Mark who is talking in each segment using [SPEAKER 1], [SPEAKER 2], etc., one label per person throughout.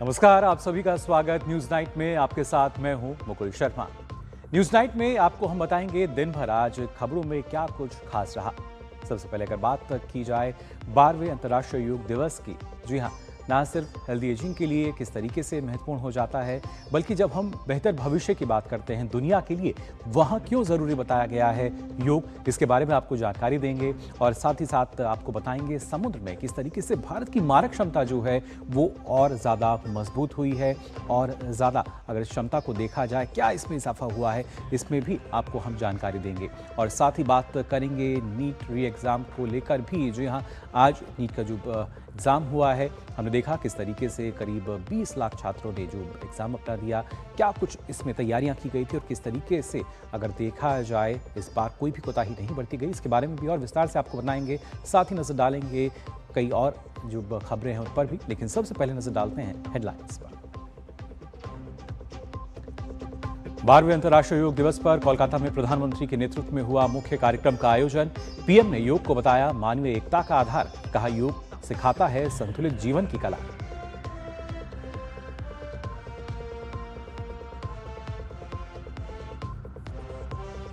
[SPEAKER 1] नमस्कार, आप सभी का स्वागत न्यूज नाइट में। आपके साथ मैं हूं मुकुल शर्मा। न्यूज नाइट में आपको हम बताएंगे दिन भर आज खबरों में क्या कुछ खास रहा। सबसे पहले अगर बात की जाए 12वें अंतर्राष्ट्रीय योग दिवस की, जी हां, ना सिर्फ हेल्दी एजिंग के लिए किस तरीके से महत्वपूर्ण हो जाता है, बल्कि जब हम बेहतर भविष्य की बात करते हैं दुनिया के लिए, वहां क्यों जरूरी बताया गया है योग, इसके बारे में आपको जानकारी देंगे। और साथ ही साथ आपको बताएंगे समुद्र में किस तरीके से भारत की मारक क्षमता जो है वो और ज़्यादा मजबूत हुई है, और ज़्यादा अगर क्षमता को देखा जाए क्या इसमें इजाफा हुआ है, इसमें भी आपको हम जानकारी देंगे। और साथ ही बात करेंगे नीट री एग्ज़ाम को लेकर भी। जी हाँ, आज नीट का जो एग्ज़ाम हुआ है, हमने देखा किस तरीके से करीब 20 लाख छात्रों ने जो एग्ज़ाम अपना दिया, क्या कुछ इसमें तैयारियां की गई थी और किस तरीके से अगर देखा जाए इस बार कोई भी कोताही नहीं बरती गई, इसके बारे में भी और विस्तार से आपको बताएंगे। साथ ही नजर डालेंगे कई और जो खबरें हैं उन पर भी, लेकिन सबसे पहले नजर डालते हैं हेडलाइंस पर। 12वें अंतर्राष्ट्रीय योग दिवस पर कोलकाता में प्रधानमंत्री के नेतृत्व में हुआ मुख्य कार्यक्रम का आयोजन। पीएम ने योग को बताया मानवीय एकता का आधार, कहा योग सिखाता है संतुलित जीवन की कला।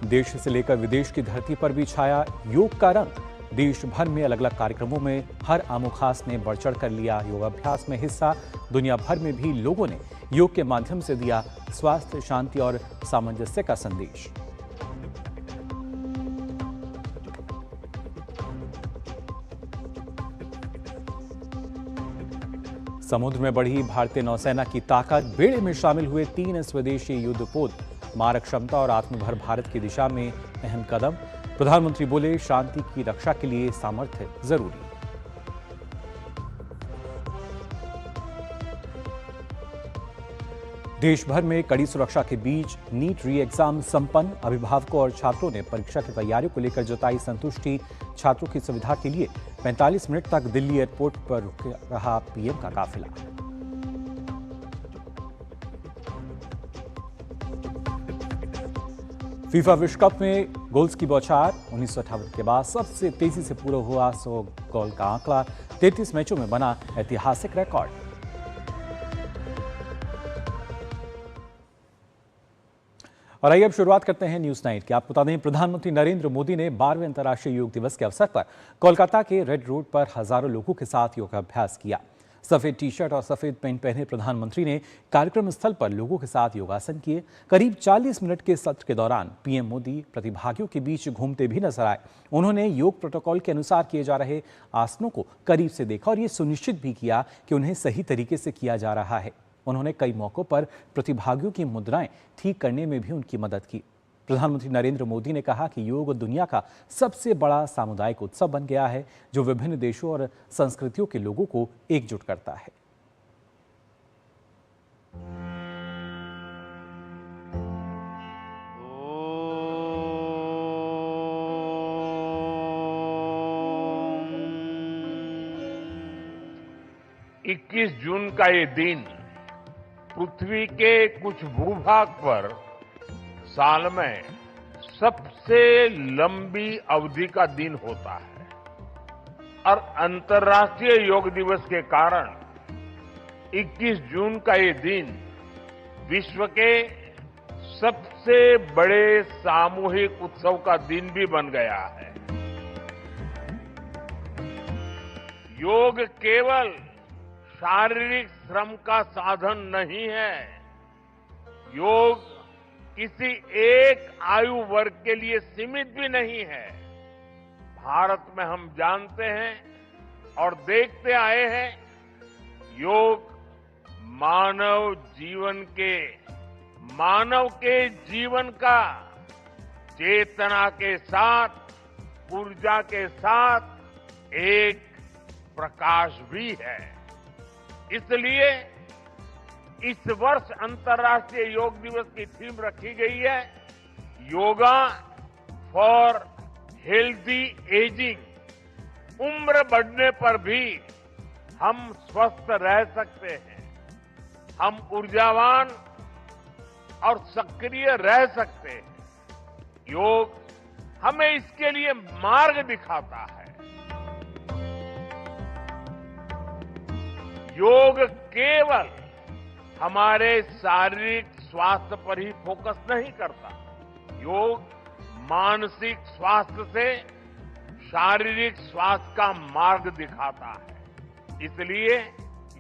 [SPEAKER 1] देश से लेकर विदेश की धरती पर भी छाया योग का रंग। देश भर में अलग अलग कार्यक्रमों में हर आमो खास ने बढ़ चढ़ कर लिया योगाभ्यास में हिस्सा। दुनिया भर में भी लोगों ने योग के माध्यम से दिया स्वास्थ्य, शांति और सामंजस्य का संदेश। समुद्र में बढ़ी भारतीय नौसेना की ताकत, बेड़े में शामिल हुए 3 स्वदेशी युद्धपोत, मारक क्षमता और आत्मनिर्भर भारत की दिशा में अहम कदम। प्रधानमंत्री बोले शांति की रक्षा के लिए सामर्थ्य जरूरी। देश भर में कड़ी सुरक्षा के बीच नीट री एग्जाम संपन्न। अभिभावकों और छात्रों ने परीक्षा की तैयारियों को लेकर जताई संतुष्टि। छात्रों की सुविधा के लिए 45 मिनट तक दिल्ली एयरपोर्ट पर रुक रहा पीएम का काफिला। फीफा विश्व कप में गोल्स की बौछार। 1958 के बाद सबसे तेजी से पूरा हुआ 100 गोल का आंकड़ा। 33 मैचों में बना ऐतिहासिक रिकॉर्ड। और आइए अब शुरुआत करते हैं न्यूज नाइट की। आपको बता दें, प्रधानमंत्री नरेंद्र मोदी ने 12वें अंतर्राष्ट्रीय योग दिवस के अवसर पर कोलकाता के रेड रोड पर हजारों लोगों के साथ योगाभ्यास किया। सफेद टी शर्ट और सफेद पैंट पहने प्रधानमंत्री ने कार्यक्रम स्थल पर लोगों के साथ योगासन किए। करीब 40 मिनट के सत्र के दौरान पीएम मोदी प्रतिभागियों के बीच घूमते भी नजर आए। उन्होंने योग प्रोटोकॉल के अनुसार किए जा रहे आसनों को करीब से देखा और ये सुनिश्चित भी किया कि उन्हें सही तरीके से किया जा रहा है। उन्होंने कई मौकों पर प्रतिभागियों की मुद्राएं ठीक करने में भी उनकी मदद की। प्रधानमंत्री नरेंद्र मोदी ने कहा कि योग दुनिया का सबसे बड़ा सामुदायिक उत्सव बन गया है, जो विभिन्न देशों और संस्कृतियों के लोगों को एकजुट करता है।
[SPEAKER 2] इक्कीस जून का ये दिन पृथ्वी के कुछ भूभाग पर साल में सबसे लंबी अवधि का दिन होता है और अंतर्राष्ट्रीय योग दिवस के कारण 21 जून का ये दिन विश्व के सबसे बड़े सामूहिक उत्सव का दिन भी बन गया है। योग केवल शारीरिक श्रम का साधन नहीं है। योग किसी एक आयु वर्ग के लिए सीमित भी नहीं है। भारत में हम जानते हैं और देखते आए हैं, योग मानव के जीवन का चेतना के साथ, ऊर्जा के साथ एक प्रकाश भी है। इसलिए इस वर्ष अंतर्राष्ट्रीय योग दिवस की थीम रखी गई है, योगा फॉर हेल्दी एजिंग। उम्र बढ़ने पर भी हम स्वस्थ रह सकते हैं, हम ऊर्जावान और सक्रिय रह सकते हैं। योग हमें इसके लिए मार्ग दिखाता है। योग केवल हमारे शारीरिक स्वास्थ्य पर ही फोकस नहीं करता। योग मानसिक स्वास्थ्य से शारीरिक स्वास्थ्य का मार्ग दिखाता है। इसलिए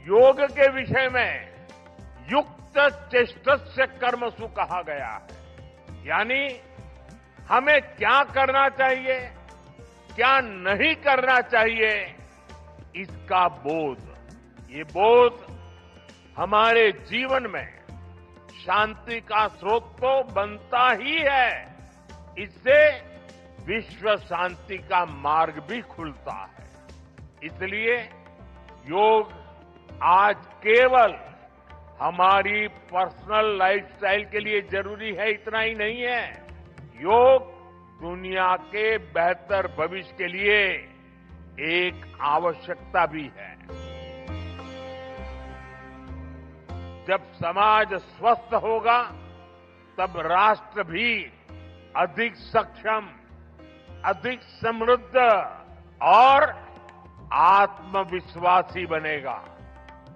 [SPEAKER 2] योग के विषय में युक्त चेष्टस्य कर्मसु कहा गया है। यानी हमें क्या करना चाहिए, क्या नहीं करना चाहिए, इसका बोध, ये बोध हमारे जीवन में शांति का स्रोत तो बनता ही है, इससे विश्व शांति का मार्ग भी खुलता है। इसलिए योग आज केवल हमारी पर्सनल लाइफस्टाइल के लिए जरूरी है इतना ही नहीं है, योग दुनिया के बेहतर भविष्य के लिए एक आवश्यकता भी है। जब समाज स्वस्थ होगा तब राष्ट्र भी अधिक सक्षम, अधिक समृद्ध और आत्मविश्वासी बनेगा।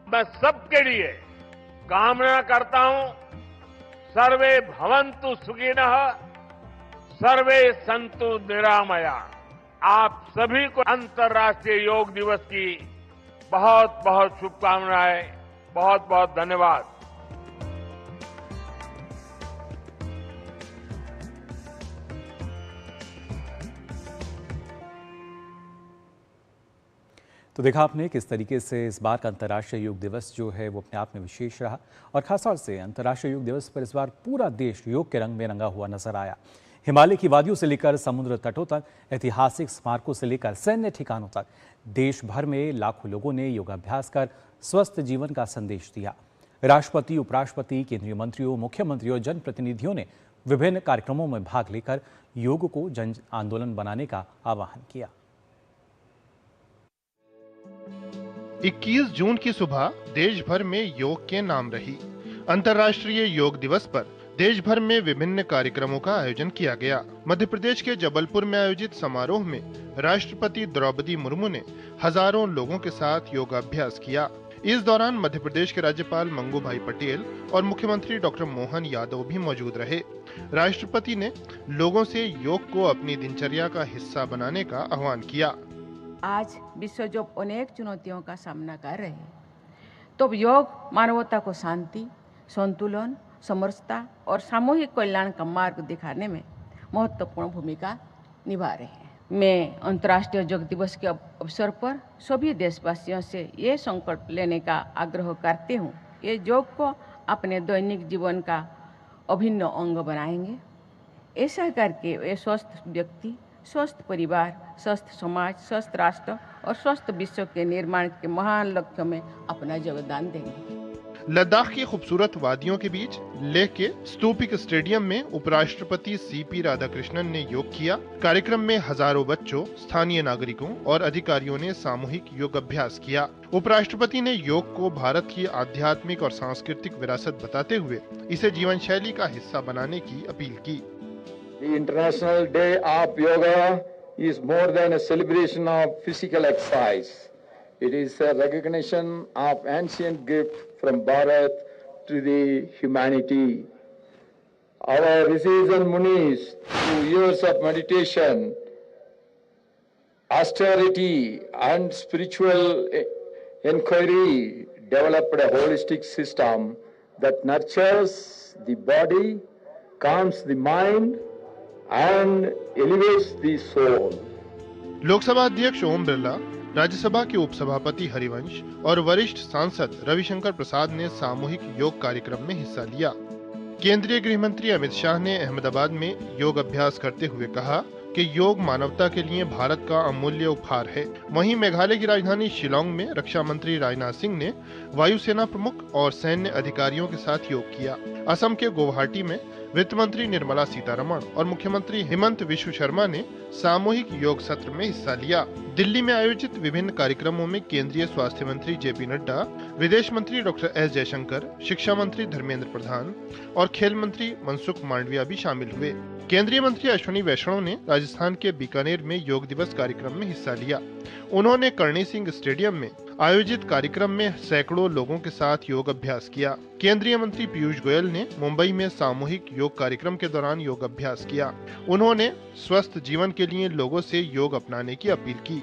[SPEAKER 2] मैं सबके लिए कामना करता हूं, सर्वे भवन्तु सुखिनः, सर्वे सन्तु निरामया। आप सभी को अंतर्राष्ट्रीय योग दिवस की बहुत बहुत शुभकामनाएं, बहुत बहुत धन्यवाद।
[SPEAKER 1] तो देखा आपने किस तरीके से इस बार का अंतर्राष्ट्रीय योग दिवस जो है वो अपने आप में विशेष रहा और खासतौर से अंतर्राष्ट्रीय योग दिवस पर इस बार पूरा देश योग के रंग में रंगा हुआ नजर आया। हिमालय की वादियों से लेकर समुद्र तटों तक, ऐतिहासिक स्मारकों से लेकर सैन्य ठिकानों तक देश भर में लाखों लोगों ने योगाभ्यास कर स्वस्थ जीवन का संदेश दिया। राष्ट्रपति, उपराष्ट्रपति, केंद्रीय मंत्रियों, मुख्यमंत्रियों, जनप्रतिनिधियों ने विभिन्न कार्यक्रमों में भाग लेकर योग को जन आंदोलन बनाने का आह्वान किया।
[SPEAKER 3] 21 जून की सुबह देश भर में योग के नाम रही। अंतर्राष्ट्रीय योग दिवस पर देश भर में विभिन्न कार्यक्रमों का आयोजन किया गया। मध्य प्रदेश के जबलपुर में आयोजित समारोह में राष्ट्रपति द्रौपदी मुर्मू ने हजारों लोगों के साथ योगाभ्यास किया। इस दौरान मध्य प्रदेश के राज्यपाल मंगू भाई पटेल और मुख्यमंत्री डॉक्टर मोहन यादव भी मौजूद रहे। राष्ट्रपति ने लोगों से योग को अपनी दिनचर्या का हिस्सा बनाने का आह्वान किया।
[SPEAKER 4] आज विश्व जो अनेक चुनौतियों का सामना कर रहे हैं, तो योग मानवता को शांति, संतुलन, समरसता और सामूहिक कल्याण का मार्ग दिखाने में महत्वपूर्ण भूमिका निभा रहे हैं। मैं अंतर्राष्ट्रीय योग दिवस के अवसर पर सभी देशवासियों से ये संकल्प लेने का आग्रह करती हूँ, ये योग को अपने दैनिक जीवन का अभिन्न अंग बनाएंगे। ऐसा करके वे स्वस्थ व्यक्ति, स्वस्थ परिवार, स्वस्थ समाज, स्वस्थ राष्ट्र और स्वस्थ विश्व के निर्माण के महान लक्ष्य में अपना योगदान देंगे।
[SPEAKER 3] लद्दाख की खूबसूरत वादियों के बीच लेह के स्तूपिक स्टेडियम में उपराष्ट्रपति सीपी राधाकृष्णन ने योग किया। कार्यक्रम में हजारों बच्चों, स्थानीय नागरिकों और अधिकारियों ने सामूहिक योग अभ्यास किया। उपराष्ट्रपति ने योग को भारत की आध्यात्मिक और सांस्कृतिक विरासत बताते हुए इसे जीवन शैली का हिस्सा बनाने की अपील की।
[SPEAKER 5] The International Day of Yoga is more than a celebration of physical exercise. It is a recognition of ancient gift from Bharat to the humanity. Our rishis and munis, through years of meditation, austerity and spiritual inquiry, developed a holistic system that nurtures the body, calms the mind and elevates the soul.
[SPEAKER 3] Lok Sabha अध्यक्ष ओम बिरला, राज्यसभा के उपसभापति हरिवंश और वरिष्ठ सांसद रविशंकर प्रसाद ने सामूहिक योग कार्यक्रम में हिस्सा लिया। केंद्रीय गृह मंत्री अमित शाह ने अहमदाबाद में योग अभ्यास करते हुए कहा कि योग मानवता के लिए भारत का अमूल्य उपहार है। वहीं मेघालय की राजधानी शिलांग में रक्षा मंत्री राजनाथ सिंह ने वायुसेना प्रमुख और सैन्य अधिकारियों के साथ योग किया। असम के गुवाहाटी में वित्त मंत्री निर्मला सीतारमण और मुख्यमंत्री हेमंत बिश्व शर्मा ने सामूहिक योग सत्र में हिस्सा लिया। दिल्ली में आयोजित विभिन्न कार्यक्रमों में केंद्रीय स्वास्थ्य मंत्री जेपी नड्डा, विदेश मंत्री डॉक्टर एस जयशंकर, शिक्षा मंत्री धर्मेंद्र प्रधान और खेल मंत्री मनसुख मांडविया भी शामिल हुए। केंद्रीय मंत्री अश्विनी वैष्णव ने राजस्थान के बीकानेर में योग दिवस कार्यक्रम में हिस्सा लिया। उन्होंने करणी सिंह स्टेडियम में आयोजित कार्यक्रम में सैकड़ों लोगों के साथ योग अभ्यास किया। केंद्रीय मंत्री पीयूष गोयल ने मुंबई में सामूहिक योग कार्यक्रम के दौरान योग अभ्यास किया। उन्होंने स्वस्थ जीवन के लिए लोगों से योग अपनाने की अपील की।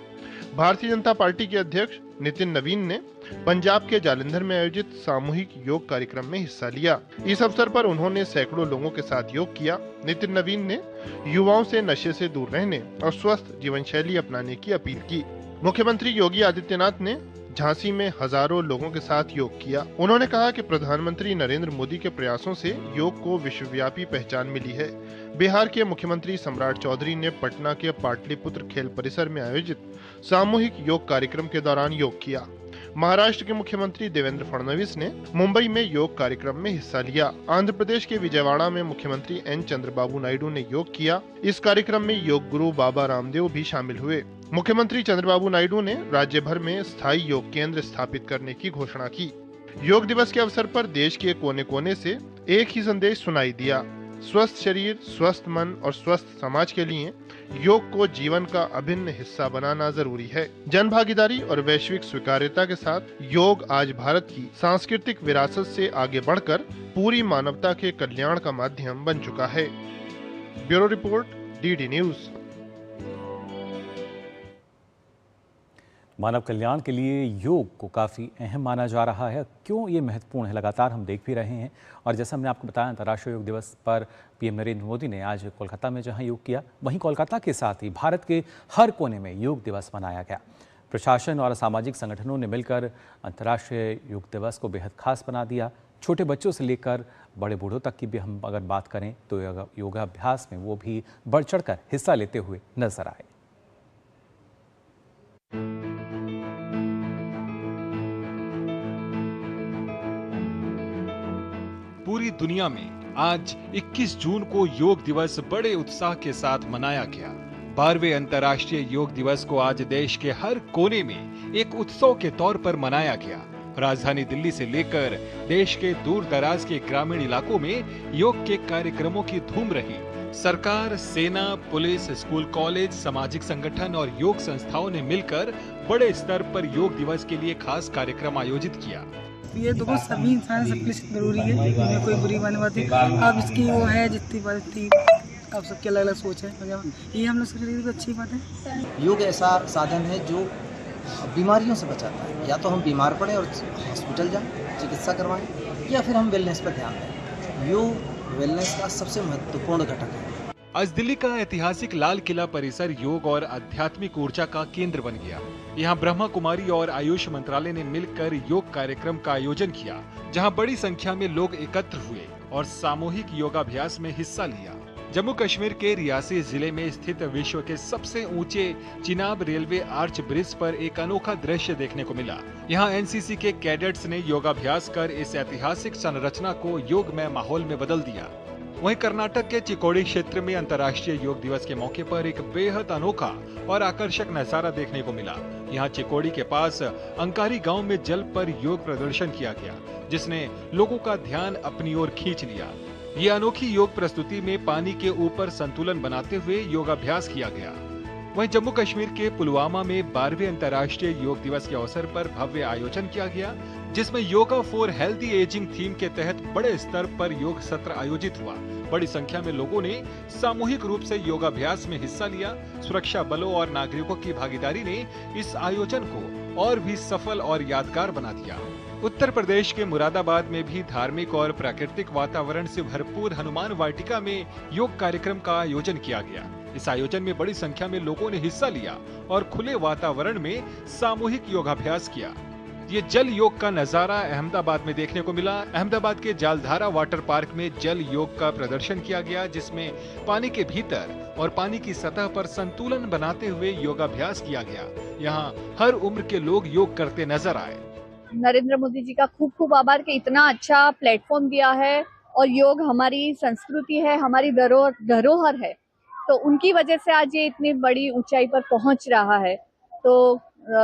[SPEAKER 3] भारतीय जनता पार्टी के अध्यक्ष नितिन नवीन ने पंजाब के जालंधर में आयोजित सामूहिक योग कार्यक्रम में हिस्सा लिया। इस अवसर पर उन्होंने सैकड़ों लोगों के साथ योग किया। नितिन नवीन ने युवाओं से नशे से दूर रहने और स्वस्थ जीवन शैली अपनाने की अपील की। मुख्यमंत्री योगी आदित्यनाथ ने झांसी में हजारों लोगों के साथ योग किया। उन्होंने कहा कि प्रधानमंत्री नरेंद्र मोदी के प्रयासों से योग को विश्वव्यापी पहचान मिली है। बिहार के मुख्यमंत्री सम्राट चौधरी ने पटना के पाटलिपुत्र खेल परिसर में आयोजित सामूहिक योग कार्यक्रम के दौरान योग किया। महाराष्ट्र के मुख्यमंत्री देवेंद्र फडणवीस ने मुंबई में योग कार्यक्रम में हिस्सा लिया। आंध्र प्रदेश के विजयवाड़ा में मुख्यमंत्री एन चंद्रबाबू नायडू ने योग किया। इस कार्यक्रम में योग गुरु बाबा रामदेव भी शामिल हुए। मुख्यमंत्री चंद्रबाबू नायडू ने राज्य भर में स्थायी योग केंद्र स्थापित करने की घोषणा की। योग दिवस के अवसर पर देश के कोने कोने से एक ही संदेश सुनाई दिया। स्वस्थ शरीर, स्वस्थ मन और स्वस्थ समाज के लिए योग को जीवन का अभिन्न हिस्सा बनाना जरूरी है। जन भागीदारी और वैश्विक स्वीकार्यता के साथ योग आज भारत की सांस्कृतिक विरासत से आगे बढ़कर पूरी मानवता के कल्याण का माध्यम बन चुका है। Bureau report, DD news.
[SPEAKER 1] मानव कल्याण के लिए योग को काफ़ी अहम माना जा रहा है। क्यों ये महत्वपूर्ण है, लगातार हम देख भी रहे हैं। और जैसा हमने आपको बताया, अंतर्राष्ट्रीय योग दिवस पर पीएम नरेंद्र मोदी ने आज कोलकाता में जहां योग किया, वहीं कोलकाता के साथ ही भारत के हर कोने में योग दिवस मनाया गया। प्रशासन और सामाजिक संगठनों ने मिलकर अंतर्राष्ट्रीय योग दिवस को बेहद खास बना दिया। छोटे बच्चों से लेकर बड़े बूढ़ों तक की भी हम अगर बात करें तो योगाभ्यास में वो भी बढ़ चढ़कर हिस्सा लेते हुए नजर आए।
[SPEAKER 6] पूरी दुनिया में आज 21 जून को योग दिवस बड़े उत्साह के साथ मनाया गया। 12वें अंतर्राष्ट्रीय योग दिवस को आज देश के हर कोने में एक उत्सव के तौर पर मनाया गया। राजधानी दिल्ली से लेकर देश के दूर दराज के ग्रामीण इलाकों में योग के कार्यक्रमों की धूम रही। सरकार, सेना, पुलिस, स्कूल, कॉलेज, सामाजिक संगठन और योग संस्थाओं ने मिलकर बड़े स्तर पर योग दिवस के लिए खास कार्यक्रम आयोजित किया।
[SPEAKER 7] ये देखो, सभी इंसान सबके लिए जरूरी है, इनमें कोई बुरी मानवती अब इसकी वो है जितनी बढ़ती, अब सबकी अलग अलग सोच है। ये हम लोग के लिए भी अच्छी बात है।
[SPEAKER 8] योग ऐसा साधन है जो बीमारियों से बचाता है। या तो हम बीमार पड़े और हॉस्पिटल जाएं, चिकित्सा करवाएं, या फिर हम वेलनेस पर ध्यान दें। योग वेलनेस का सबसे महत्वपूर्ण घटक है।
[SPEAKER 6] आज दिल्ली का ऐतिहासिक लाल किला परिसर योग और आध्यात्मिक ऊर्जा का केंद्र बन गया। यहाँ ब्रह्मा कुमारी और आयुष मंत्रालय ने मिलकर योग कार्यक्रम का आयोजन किया, जहाँ बड़ी संख्या में लोग एकत्र हुए और सामूहिक योगाभ्यास में हिस्सा लिया। जम्मू कश्मीर के रियासी जिले में स्थित विश्व के सबसे ऊंचे चिनाब रेलवे आर्च ब्रिज पर एक अनोखा दृश्य देखने को मिला। यहाँ एनसीसी के कैडेट्स ने योगाभ्यास कर इस ऐतिहासिक संरचना को योगमय माहौल में बदल दिया। वहीं कर्नाटक के चिकोड़ी क्षेत्र में अंतर्राष्ट्रीय योग दिवस के मौके पर एक बेहद अनोखा और आकर्षक नजारा देखने को मिला। यहाँ चिकोड़ी के पास अंकारी गांव में जल पर योग प्रदर्शन किया गया, जिसने लोगों का ध्यान अपनी ओर खींच लिया। ये अनोखी योग प्रस्तुति में पानी के ऊपर संतुलन बनाते हुए योगाभ्यास किया गया। वहीं जम्मू कश्मीर के पुलवामा में 12वें अंतर्राष्ट्रीय योग दिवस के अवसर पर भव्य आयोजन किया गया, जिसमें yoga for healthy ageing theme के तहत बड़े स्तर पर योग सत्र आयोजित हुआ। बड़ी संख्या में लोगों ने सामूहिक रूप से योगाभ्यास में हिस्सा लिया। सुरक्षा बलों और नागरिकों की भागीदारी ने इस आयोजन को और भी सफल और यादगार बना दिया। उत्तर प्रदेश के मुरादाबाद में भी धार्मिक और प्राकृतिक वातावरण से भरपूर हनुमान वाटिका में योग कार्यक्रम का आयोजन किया गया। इस आयोजन में बड़ी संख्या में लोगों ने हिस्सा लिया और खुले वातावरण में सामूहिक योगाभ्यास किया। ये जल योग का नजारा अहमदाबाद में देखने को मिला। अहमदाबाद के जालधारा वाटर पार्क में जल योग का प्रदर्शन किया गया, जिसमें पानी के भीतर और पानी की सतह पर संतुलन बनाते हुए योगाभ्यास किया गया। यहाँ हर उम्र के लोग योग करते नजर आए।
[SPEAKER 9] नरेंद्र मोदी जी का खूब खूब आभार कि इतना अच्छा प्लेटफॉर्म दिया है, और योग हमारी संस्कृति है, हमारी धरोहर है, तो उनकी वजह से आज ये इतनी बड़ी ऊंचाई पर पहुंच रहा है, तो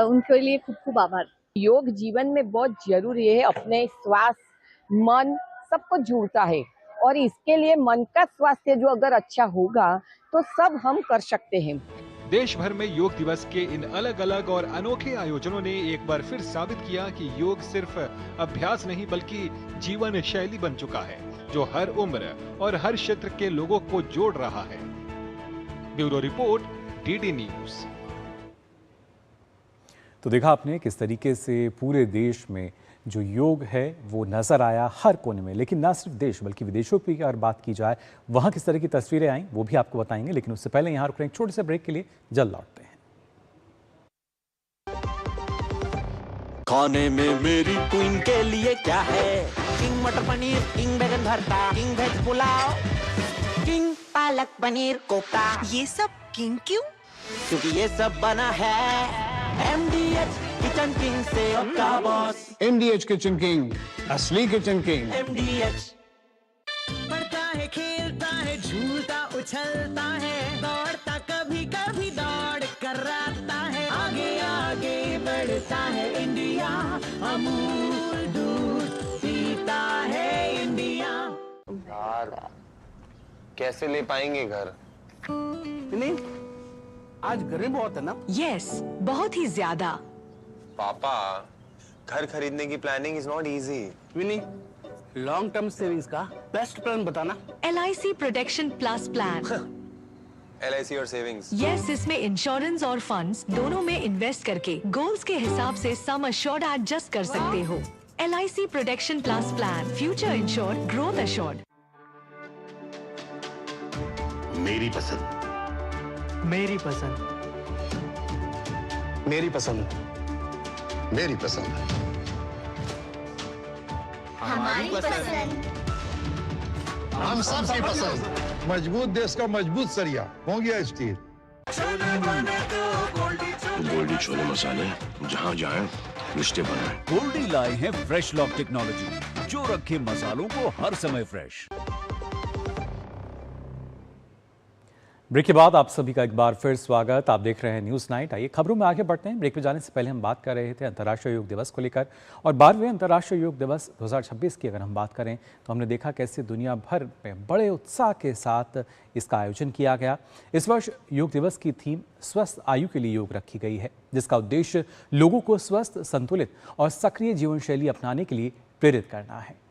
[SPEAKER 9] उनके लिए खूब खूब आभार।
[SPEAKER 10] योग जीवन में बहुत जरूरी है। अपने स्वास्थ्य, मन सबको जोड़ता है, और इसके लिए मन का स्वास्थ्य जो अगर अच्छा होगा तो सब हम कर सकते हैं।
[SPEAKER 6] देश भर में योग दिवस के इन अलग अलग और अनोखे आयोजनों ने एक बार फिर साबित किया कि योग सिर्फ अभ्यास नहीं बल्कि जीवन शैली बन चुका है, जो हर उम्र और हर क्षेत्र के लोगों को जोड़ रहा है। Bureau report, DD news.
[SPEAKER 1] तो देखा आपने किस तरीके से पूरे देश में जो योग है वो नजर आया हर कोने में, लेकिन ना सिर्फ देश बल्कि विदेशों की अगर बात की जाए वहां किस तरह की तस्वीरें आई वो भी आपको बताएंगे। लेकिन उससे पहले यहाँ रुक रहे हैं छोटे से ब्रेक के लिए, जल्द लौटते हैं।
[SPEAKER 11] खाने में मेरी क्वीन के लिए क्या है? किंग मटर पनीर, किंग बैगन भरता, king veg pulao, king palak paneer kofta.
[SPEAKER 12] ये सब किंग क्यों?
[SPEAKER 11] क्योंकि ये सब बना है MDH किचन किंग से आपका बॉस।
[SPEAKER 13] MDH किचन किंग, असली किचन किंग।
[SPEAKER 11] MDH
[SPEAKER 12] पढ़ता है, खेलता है, झूलता उछलता है, दौड़ता कभी कभी दौड़ कर आता है, आगे आगे बढ़ता है इंडिया, अमूल दूध पीता है इंडिया।
[SPEAKER 14] यार कैसे ले पाएंगे घर?
[SPEAKER 13] नहीं, आज गर्मी बहुत है ना?
[SPEAKER 12] यस, बहुत ही ज्यादा।
[SPEAKER 14] पापा, घर खरीदने की planning is not easy.
[SPEAKER 13] Vini, long term savings का बेस्ट प्लान बताना।
[SPEAKER 12] LIC protection plus plan.
[SPEAKER 14] LIC और सेविंग्स?
[SPEAKER 12] यस, इसमें इंश्योरेंस और फंड्स दोनों में इन्वेस्ट करके गोल्स के हिसाब से सम अश्योर्ड एडजस्ट कर सकते हो। LIC protection plus plan, future insured, growth assured.
[SPEAKER 15] मेरी पसंद,
[SPEAKER 11] मेरी पसंद,
[SPEAKER 15] मेरी पसंद, मेरी पसंद,
[SPEAKER 16] हमारी पसंद,
[SPEAKER 15] हम सबकी पसंद। मजबूत देश का मजबूत सरिया हो गया स्टील।
[SPEAKER 17] गोल्डी छोले मसाले, जहाँ जाए रिश्ते बनाए।
[SPEAKER 18] गोल्डी लाए हैं फ्रेश लॉक टेक्नोलॉजी, जो रखे मसालों को हर समय फ्रेश।
[SPEAKER 1] ब्रेक के बाद आप सभी का एक बार फिर स्वागत। आप देख रहे हैं न्यूज़ नाइट। आइए खबरों में आगे बढ़ते हैं। ब्रेक में जाने से पहले हम बात कर रहे थे अंतर्राष्ट्रीय योग दिवस को लेकर, और 12वें अंतर्राष्ट्रीय योग दिवस 2026 की अगर हम बात करें तो हमने देखा कैसे दुनिया भर में बड़े उत्साह के साथ इसका आयोजन किया गया। इस वर्ष योग दिवस की थीम स्वस्थ आयु के लिए योग रखी गई है, जिसका उद्देश्य लोगों को स्वस्थ, संतुलित और सक्रिय जीवन शैली अपनाने के लिए प्रेरित करना है।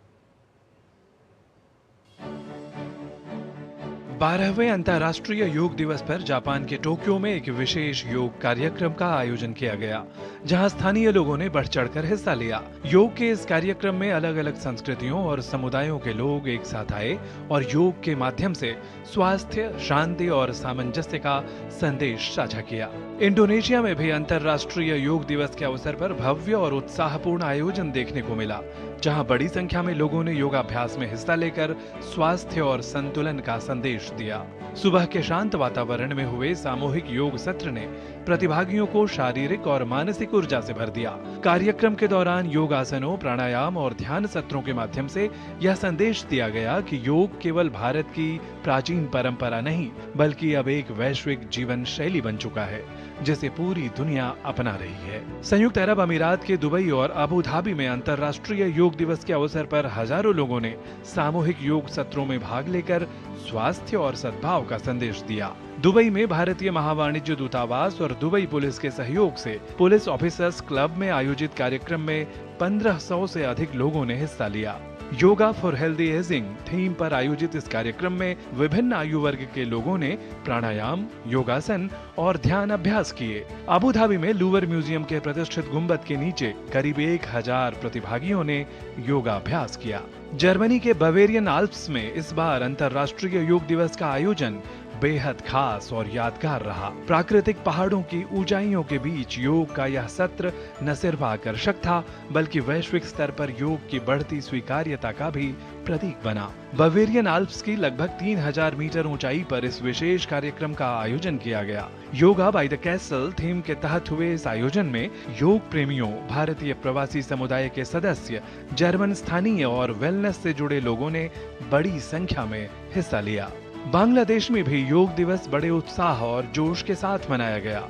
[SPEAKER 6] 12वें अंतर्राष्ट्रीय योग दिवस पर जापान के टोक्यो में एक विशेष योग कार्यक्रम का आयोजन किया गया, जहां स्थानीय लोगों ने बढ़ चढ़कर हिस्सा लिया। योग के इस कार्यक्रम में अलग अलग संस्कृतियों और समुदायों के लोग एक साथ आए और योग के माध्यम से स्वास्थ्य, शांति और सामंजस्य का संदेश साझा किया। इंडोनेशिया में भी अंतर्राष्ट्रीय योग दिवस के अवसर पर भव्य और उत्साहपूर्ण आयोजन देखने को मिला, जहां बड़ी संख्या में लोगों ने योगाभ्यास में हिस्सा लेकर स्वास्थ्य और संतुलन का संदेश दिया। सुबह के शांत वातावरण में हुए सामूहिक योग सत्र ने प्रतिभागियों को शारीरिक और मानसिक ऊर्जा से भर दिया। कार्यक्रम के दौरान योगासनों, प्राणायाम और ध्यान सत्रों के माध्यम से यह संदेश दिया गया कि योग केवल भारत की प्राचीन परंपरा नहीं, बल्कि अब एक वैश्विक जीवन शैली बन चुका है, जिसे पूरी दुनिया अपना रही है। संयुक्त अरब अमीरात के दुबई और अबू धाबी में अंतर्राष्ट्रीय योग दिवस के अवसर पर हजारों लोगों ने सामूहिक योग सत्रों में भाग लेकर स्वास्थ्य और सद्भाव का संदेश दिया। दुबई में भारतीय महावाणिज्य दूतावास और दुबई पुलिस के सहयोग से पुलिस ऑफिसर्स क्लब में आयोजित कार्यक्रम में 1500 से अधिक लोगों ने हिस्सा लिया। Yoga for healthy ageing theme पर आयोजित इस कार्यक्रम में विभिन्न आयु वर्ग के लोगों ने प्राणायाम, योगासन और ध्यान अभ्यास किए। अबू धाबी में लूवर म्यूजियम के प्रतिष्ठित गुंबद के नीचे करीब 1000 प्रतिभागियों ने योगाभ्यास किया। जर्मनी के बवेरियन आल्प्स में इस बार अंतर्राष्ट्रीय योग दिवस का आयोजन बेहद खास और यादगार रहा। प्राकृतिक पहाड़ों की ऊंचाइयों के बीच योग का यह सत्र न सिर्फ आकर्षक था, बल्कि वैश्विक स्तर पर योग की बढ़ती स्वीकार्यता का भी प्रतीक बना। बवेरियन आल्प्स की लगभग 3000 मीटर ऊंचाई पर इस विशेष कार्यक्रम का आयोजन किया गया। Yoga by the castle theme के तहत हुए इस आयोजन में योग प्रेमियों, भारतीय प्रवासी समुदाय के सदस्य, जर्मन स्थानीय और वेलनेस से जुड़े लोगों ने बड़ी संख्या में हिस्सा लिया। बांग्लादेश में भी योग दिवस बड़े उत्साह और जोश के साथ मनाया गया।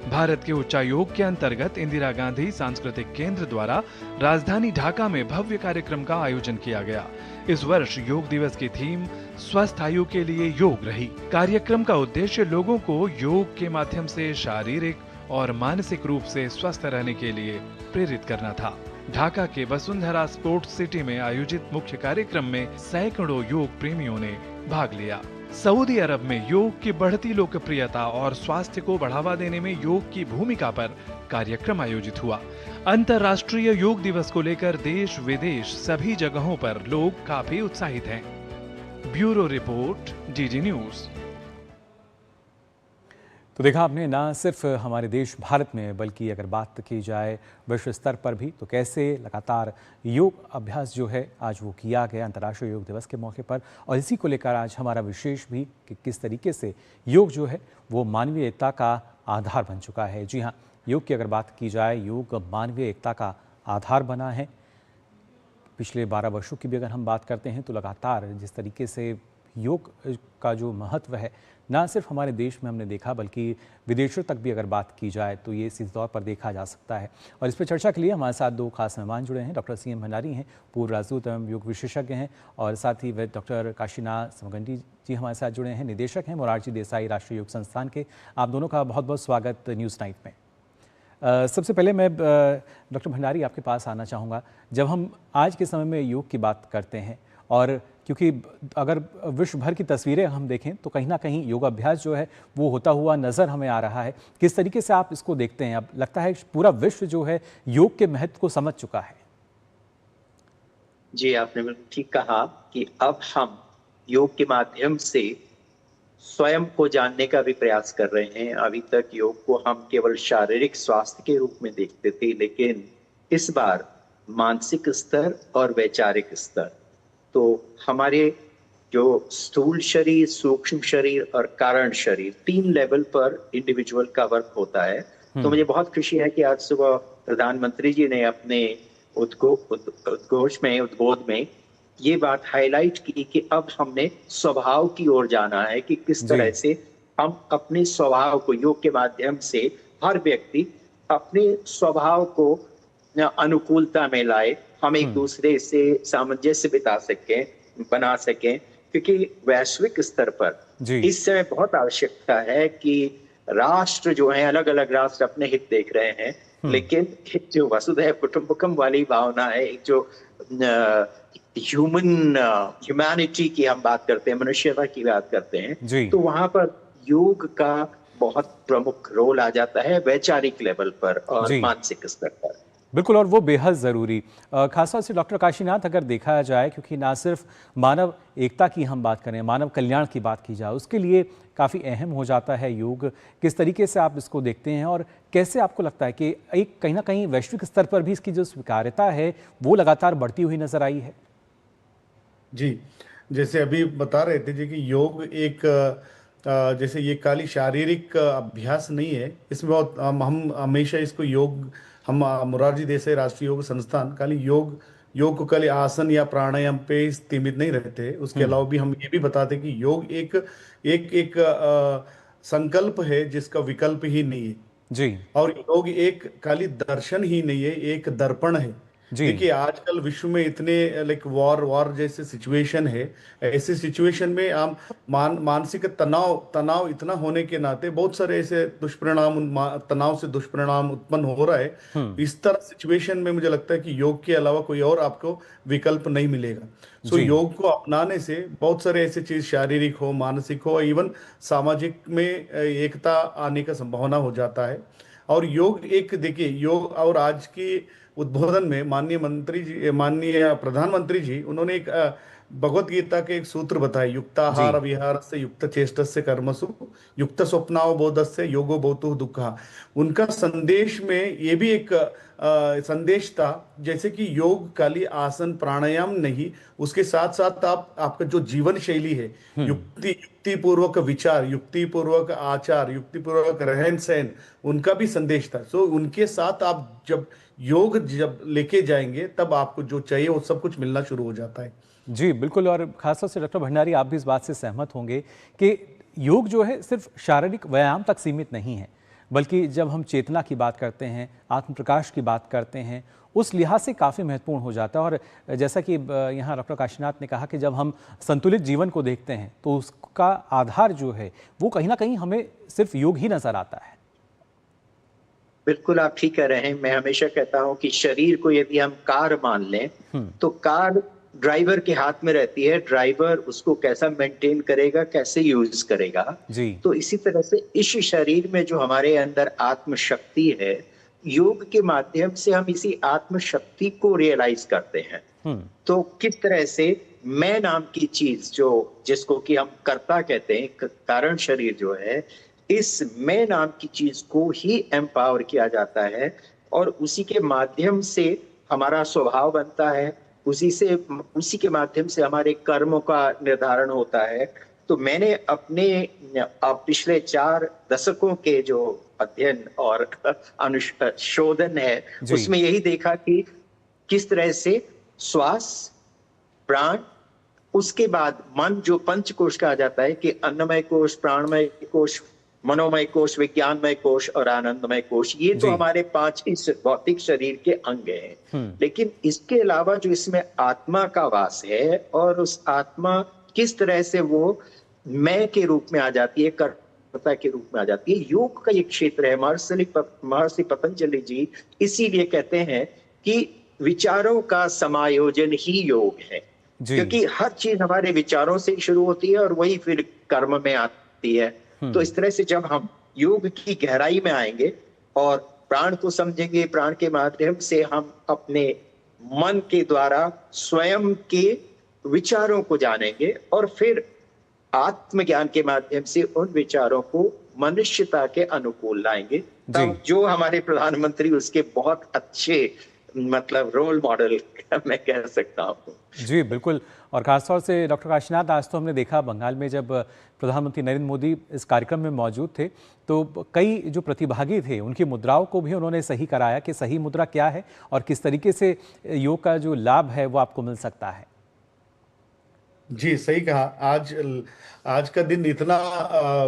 [SPEAKER 6] भारत के उच्चायोग के अंतर्गत इंदिरा गांधी सांस्कृतिक केंद्र द्वारा राजधानी ढाका में भव्य कार्यक्रम का आयोजन किया गया। इस वर्ष योग दिवस की थीम स्वस्थ आयु के लिए योग रही। कार्यक्रम का उद्देश्य लोगों को योग के माध्यम से शारीरिक और मानसिक रूप से स्वस्थ रहने के लिए प्रेरित करना था। ढाका के वसुंधरा स्पोर्ट्स सिटी में आयोजित मुख्य कार्यक्रम में सैकड़ों योग प्रेमियों ने भाग लिया। सऊदी अरब में योग की बढ़ती लोकप्रियता और स्वास्थ्य को बढ़ावा देने में योग की भूमिका पर कार्यक्रम आयोजित हुआ। अंतर्राष्ट्रीय योग दिवस को लेकर देश विदेश सभी जगहों पर लोग काफी उत्साहित हैं। Bureau report, DD news.
[SPEAKER 1] तो देखा आपने, ना सिर्फ हमारे देश भारत में बल्कि अगर बात की जाए विश्व स्तर पर भी, तो कैसे लगातार योग अभ्यास जो है आज वो किया गया अंतर्राष्ट्रीय योग दिवस के मौके पर। और इसी को लेकर आज हमारा विशेष भी कि किस तरीके से योग जो है वो मानवीय एकता का आधार बन चुका है। जी हाँ, योग की अगर बात की जाए, योग मानवीय एकता का आधार बना है। पिछले 12 वर्षों की भी अगर हम बात करते हैं तो लगातार जिस तरीके से योग का जो महत्व है ना सिर्फ हमारे देश में हमने देखा बल्कि विदेशों तक भी अगर बात की जाए तो ये सीधे तौर पर देखा जा सकता है। और इस पर चर्चा के लिए हमारे साथ दो खास मेहमान जुड़े हैं। डॉक्टर CM भंडारी हैं, पूर्व राजदूत एवं योग विशेषज्ञ हैं, और साथ ही वे डॉक्टर काशीनाथ समगंडी जी हमारे साथ जुड़े हैं, निदेशक हैं मोरारजी देसाई राष्ट्रीय योग संस्थान के। आप दोनों का बहुत बहुत स्वागत न्यूज़ नाइट में। सबसे पहले मैं डॉक्टर भंडारी आपके पास आना चाहूँगा। जब हम आज के समय में योग की बात करते हैं, और क्योंकि अगर विश्व भर की तस्वीरें हम देखें तो कहीं ना कहीं योगाभ्यास जो है वो होता हुआ नज़र हमें आ रहा है, किस तरीके से आप इसको देखते हैं? अब लगता है पूरा विश्व जो है योग के महत्व को समझ चुका है।
[SPEAKER 19] जी, आपने बिल्कुल ठीक कहा कि अब हम योग के माध्यम से स्वयं को जानने का भी प्रयास कर रहे हैं। अभी तक योग को हम केवल शारीरिक स्वास्थ्य के रूप में देखते थे, लेकिन इस बार मानसिक स्तर और वैचारिक स्तर, तो हमारे जो स्थूल शरीर, सूक्ष्म शरीर और कारण शरीर, 3 लेवल पर इंडिविजुअल का वर्क होता है। तो मुझे बहुत खुशी है कि आज सुबह प्रधानमंत्री जी ने अपने उद्बोध में ये बात हाईलाइट की कि अब हमने स्वभाव की ओर जाना है कि किस तरह से हम अपने स्वभाव को योग के माध्यम से हर व्यक्ति अपने स्वभाव को अनुकूलता में लाए, हम एक दूसरे से सामंजस्य बना सकें, क्योंकि वैश्विक स्तर पर इस समय बहुत आवश्यकता है कि राष्ट्र जो है, अलग अलग राष्ट्र अपने हित देख रहे हैं, लेकिन जो वसुधैव कुटुंबकम वाली भावना है, एक जो ह्यूमैनिटी की हम बात करते हैं, मनुष्यता की बात करते हैं, तो वहां पर योग का बहुत प्रमुख रोल आ जाता है वैचारिक लेवल पर और मानसिक स्तर पर।
[SPEAKER 1] बिल्कुल, और वो बेहद ज़रूरी। खासतौर से डॉक्टर काशीनाथ, अगर देखा जाए, क्योंकि ना सिर्फ मानव एकता की हम बात करें, मानव कल्याण की बात की जाए, उसके लिए काफ़ी अहम हो जाता है योग। किस तरीके से आप इसको देखते हैं और कैसे आपको लगता है कि एक कहीं ना कहीं वैश्विक स्तर पर भी इसकी जो स्वीकार्यता है वो लगातार बढ़ती हुई नजर आई है?
[SPEAKER 20] जी, जैसे अभी बता रहे थे जी कि योग एक जैसे ये खाली शारीरिक अभ्यास नहीं है, इसमें बहुत हम हमेशा इसको योग, हम मोरारजी देसाई राष्ट्रीय योग संस्थान खाली योग को खाली आसन या प्राणायाम पे सीमित नहीं रहते। उसके अलावा भी हम ये भी बताते कि योग एक संकल्प है जिसका विकल्प ही नहीं है
[SPEAKER 1] जी।
[SPEAKER 20] और योग एक खाली दर्शन ही नहीं है, एक दर्पण है। देखिए, आजकल विश्व में इतने वॉर जैसे सिचुएशन है, ऐसे सिचुएशन में हम मानसिक तनाव इतना होने के नाते बहुत सारे ऐसे तनाव से दुष्परिणाम उत्पन्न हो रहा है। इस तरह सिचुएशन में मुझे लगता है कि योग के अलावा कोई और आपको विकल्प नहीं मिलेगा। सो योग को अपनाने से बहुत सारे ऐसे चीज, शारीरिक हो, मानसिक हो, इवन सामाजिक में एकता आने का संभावना हो जाता है। और योग एक, देखिए, योग और आज की उद्बोधन में माननीय प्रधानमंत्री जी, उन्होंने एक भगवत गीता के एक सूत्र बताए, युक्ताहार विहारस्य युक्त चेष्टस्य कर्मसु युक्त स्वप्नावबोधस्य योगो भवतु दुःखः। उनका संदेश में ये भी एक संदेश था, जैसे कि योग खाली आसन प्राणायाम नहीं, उसके साथ साथ आपका जो जीवन शैली है, युक्ति पूर्वक विचार, युक्ति पूर्वक आचार, युक्ति पूर्वक रहन सहन, उनका भी संदेश था। सो उनके साथ आप जब योग लेके जाएंगे तब आपको जो चाहिए वो सब कुछ मिलना शुरू हो जाता है।
[SPEAKER 1] जी बिल्कुल, और खासतौर से डॉक्टर भंडारी, आप भी इस बात से सहमत होंगे कि योग जो है सिर्फ शारीरिक व्यायाम तक सीमित नहीं है, बल्कि जब हम चेतना की बात करते हैं, आत्म प्रकाश की बात करते हैं, उस लिहाज से काफ़ी महत्वपूर्ण हो जाता है। और जैसा कि यहाँ डॉक्टर काशीनाथ ने कहा कि जब हम संतुलित जीवन को देखते हैं तो उसका आधार जो है वो कहीं ना कहीं हमें सिर्फ योग ही नजर आता है।
[SPEAKER 19] बिल्कुल आप ठीक कह रहे हैं। मैं हमेशा कहता हूं कि शरीर को यदि हम कार मान लें तो कार ड्राइवर के हाथ में रहती है, ड्राइवर उसको कैसा मेंटेन करेगा, कैसे यूज करेगा
[SPEAKER 1] जी।
[SPEAKER 19] तो इसी तरह से इस शरीर में जो हमारे अंदर आत्म शक्ति है, योग के माध्यम से हम इसी आत्म शक्ति को रियलाइज करते हैं। तो किस तरह से मैं नाम की चीज जो जिसको कि हम कर्ता कहते हैं, कारण शरीर जो है, इस मैं नाम की चीज को ही एम्पावर किया जाता है और उसी के माध्यम से हमारा स्वभाव बनता है, उसी के माध्यम से हमारे कर्मों का निर्धारण होता है। तो मैंने अपने पिछले 4 दशकों के जो अध्ययन और अनुशोधन है उसमें यही देखा कि किस तरह से श्वास, प्राण, उसके बाद मन जो पंचकोश कहा जाता है कि अन्नमय कोश, प्राणमय कोश, मनोमय कोश, विज्ञानमय कोश और आनंदमय कोश, ये तो हमारे 5 ही भौतिक शरीर के अंग हैं। लेकिन इसके अलावा जो इसमें आत्मा का वास है और उस आत्मा किस तरह से वो मैं के रूप में आ जाती है, कर्ता के रूप में आ जाती है, योग का ये क्षेत्र है। महर्षि पतंजलि जी इसीलिए कहते हैं कि विचारों का समायोजन ही योग है, क्योंकि हर चीज हमारे विचारों से ही शुरू होती है और वही फिर कर्म में आती है। तो इस तरह से जब हम योग की गहराई में आएंगे और प्राण को समझेंगे, प्राण के माध्यम से हम अपने मन के द्वारा स्वयं के विचारों को जानेंगे और फिर आत्मज्ञान के माध्यम से उन विचारों को मनुष्यता के अनुकूल लाएंगे। तब जो हमारे प्रधानमंत्री उसके बहुत अच्छे मतलब रोल मॉडल मैं कह सकता हूँ।
[SPEAKER 1] जी बिल्कुल। और खासतौर से डॉक्टर काशीनाथ, आज तो हमने देखा बंगाल में जब प्रधानमंत्री नरेंद्र मोदी इस कार्यक्रम में मौजूद थे तो कई जो प्रतिभागी थे उनकी मुद्राओं को भी उन्होंने सही कराया कि सही मुद्रा क्या है और किस तरीके से योग का जो लाभ है वो आपको मिल सकता है।
[SPEAKER 20] जी सही कहा। आज का दिन इतना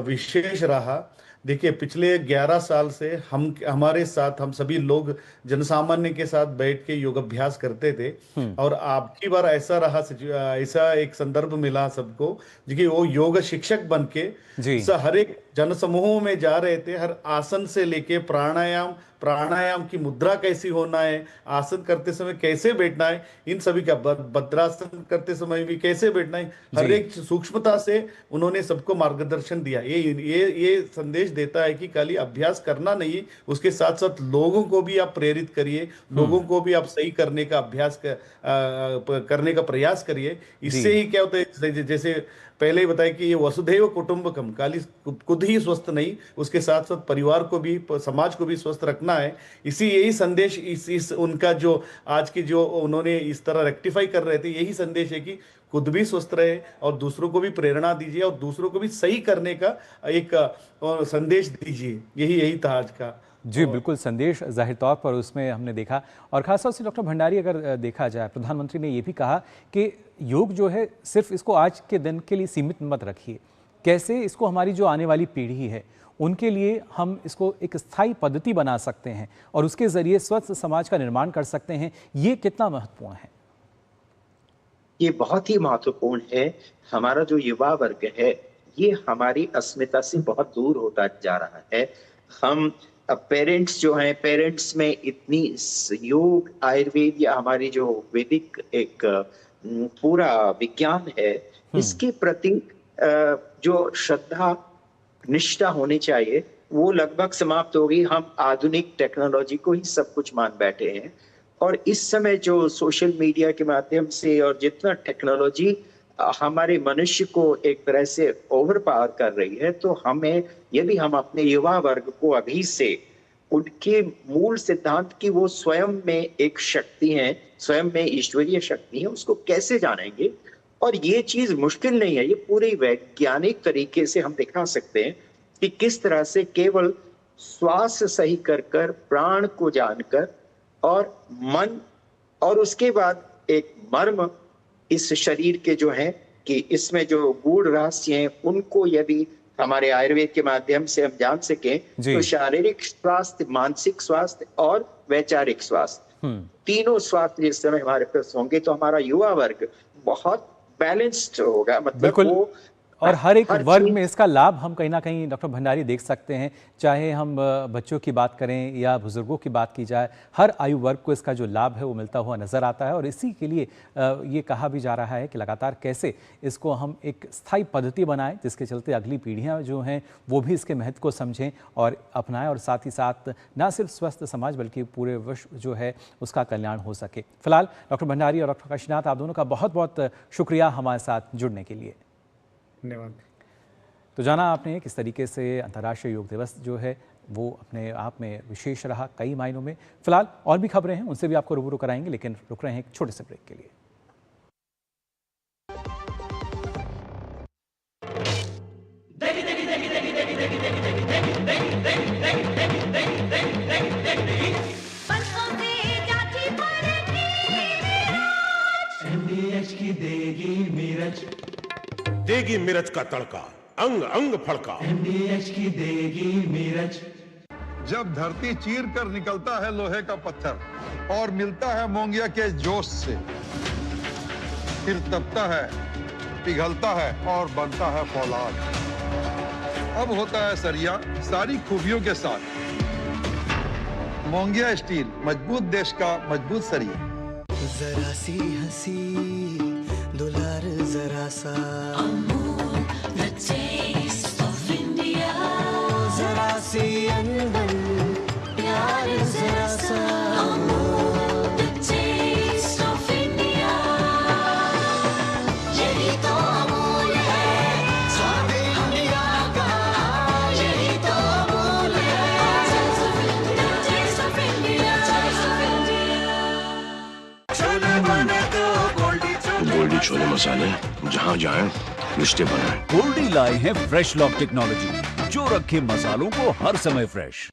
[SPEAKER 20] विशेष रहा। देखिए पिछले 11 साल से हमारे साथ हम सभी लोग जनसामान्य के साथ बैठ के योग अभ्यास करते थे और आपकी बार ऐसा रहा, ऐसा एक संदर्भ मिला सबको कि वो योग शिक्षक बन के हर एक जनसमूहों में जा रहे थे। हर आसन से लेके प्राणायाम की मुद्रा कैसी होना है, आसन करते समय कैसे बैठना है, इन सभी का भद्रासन करते समय भी कैसे बैठना है, हर एक सूक्ष्मता से उन्होंने सबको मार्गदर्शन दिया। ये संदेश देता है कि खाली अभ्यास करना नहीं, उसके साथ साथ लोगों को भी आप प्रेरित करिए, लोगों को भी आप सही करने का अभ्यास करने का प्रयास करिए। इससे ही क्या होता है, जैसे पहले ही बताया कि ये वसुधैव कुटुंबकम, खाली खुद ही स्वस्थ नहीं, उसके साथ साथ परिवार को भी, समाज को भी स्वस्थ रखना है। यही संदेश इस उनका जो आज की जो उन्होंने इस तरह रेक्टिफाई कर रहे थे, यही संदेश है कि खुद भी स्वस्थ रहे और दूसरों को भी प्रेरणा दीजिए और दूसरों को भी सही करने का एक संदेश दीजिए। यही था आज का।
[SPEAKER 1] जी बिल्कुल, संदेश जाहिर तौर पर उसमें हमने देखा। और खासतौर से डॉक्टर भंडारी, अगर देखा जाए, प्रधानमंत्री ने ये भी कहा कि योग जो है सिर्फ इसको आज के दिन के लिए सीमित मत रखिए, कैसे इसको हमारी जो आने वाली पीढ़ी है उनके लिए हम इसको एक स्थायी पद्धति बना सकते हैं और उसके जरिए स्वस्थ समाज का निर्माण कर सकते हैं। ये कितना महत्वपूर्ण है?
[SPEAKER 19] ये बहुत ही महत्वपूर्ण है। हमारा जो युवा वर्ग है ये हमारी अस्मिता से बहुत दूर होता जा रहा है। हम पेरेंट्स जो हैं, पेरेंट्स में इतनी योग, आयुर्वेद या हमारी जो वैदिक एक पूरा विज्ञान है, इसके प्रति जो श्रद्धा निष्ठा होनी चाहिए वो लगभग समाप्त हो गई। हम आधुनिक टेक्नोलॉजी को ही सब कुछ मान बैठे हैं और इस समय जो सोशल मीडिया के माध्यम से और जितना टेक्नोलॉजी हमारे मनुष्य को एक तरह से ओवर पावर कर रही है, तो हमें यदि हम अपने युवा वर्ग को अभी से उनके मूल सिद्धांत की वो स्वयं में एक शक्ति है, स्वयं में ईश्वरीय शक्ति है, उसको कैसे जानेंगे। और ये चीज मुश्किल नहीं है, ये पूरे वैज्ञानिक तरीके से हम दिखा सकते हैं कि किस तरह से केवल श्वास सही कर प्राण को जानकर और मन और उसके बाद एक मर्म इस शरीर के जो है कि इसमें जो गूढ़ रहस्य हैं उनको यदि हमारे आयुर्वेद के माध्यम से हम जान सकें तो शारीरिक स्वास्थ्य, मानसिक स्वास्थ्य और वैचारिक स्वास्थ्य, तीनों स्वास्थ्य जिस समय हमारे पास होंगे तो हमारा युवा वर्ग बहुत बैलेंस्ड होगा। मतलब वो
[SPEAKER 1] और हर एक वर्ग में इसका लाभ हम कहीं ना कहीं डॉक्टर भंडारी देख सकते हैं, चाहे हम बच्चों की बात करें या बुजुर्गों की बात की जाए, हर आयु वर्ग को इसका जो लाभ है वो मिलता हुआ नजर आता है। और इसी के लिए ये कहा भी जा रहा है कि लगातार कैसे इसको हम एक स्थायी पद्धति बनाएं, जिसके चलते अगली पीढ़ियां जो हैं वो भी इसके महत्व को समझें और अपनाएं, और साथ ही साथ न सिर्फ स्वस्थ समाज बल्कि पूरे विश्व जो है उसका कल्याण हो सके। फिलहाल डॉक्टर भंडारी और डॉक्टर काशीनाथ, आप दोनों का बहुत बहुत शुक्रिया हमारे साथ जुड़ने के लिए।
[SPEAKER 20] धन्यवाद।
[SPEAKER 1] तो जाना आपने किस तरीके से अंतर्राष्ट्रीय योग दिवस जो है वो अपने आप में विशेष रहा कई मायनों में। फिलहाल और भी खबरें हैं, उनसे भी आपको रूबरू कराएंगे, लेकिन रुक रहे हैं एक छोटे से ब्रेक के लिए।
[SPEAKER 17] देगी मिर्च का तड़का, अंग अंग फड़का।
[SPEAKER 15] MDH की देगी मिर्च। जब धरती चीर कर निकलता है लोहे का पत्थर और मिलता है मोंगिया के जोश से, फिर तपता है, पिघलता है और बनता है फौलाद। अब होता है सरिया सारी खूबियों के साथ। मोंगिया स्टील, मजबूत देश का मजबूत सरिया।
[SPEAKER 12] जरा सी हंसी दुलार जरा सा, the taste of India. जरा सी अनबन प्यार जरा सा, the taste of India. यही तो अमूल है स्वाद इंडिया का, यही तो अमूल है the taste of India. Chole बने तो
[SPEAKER 17] गोल्डी छोले मसाले, जहाँ जाएं रिश्ते बनाएं।
[SPEAKER 18] गोल्डी लाए हैं फ्रेश लॉक टेक्नोलॉजी, जो रखे मसालों को हर समय फ्रेश।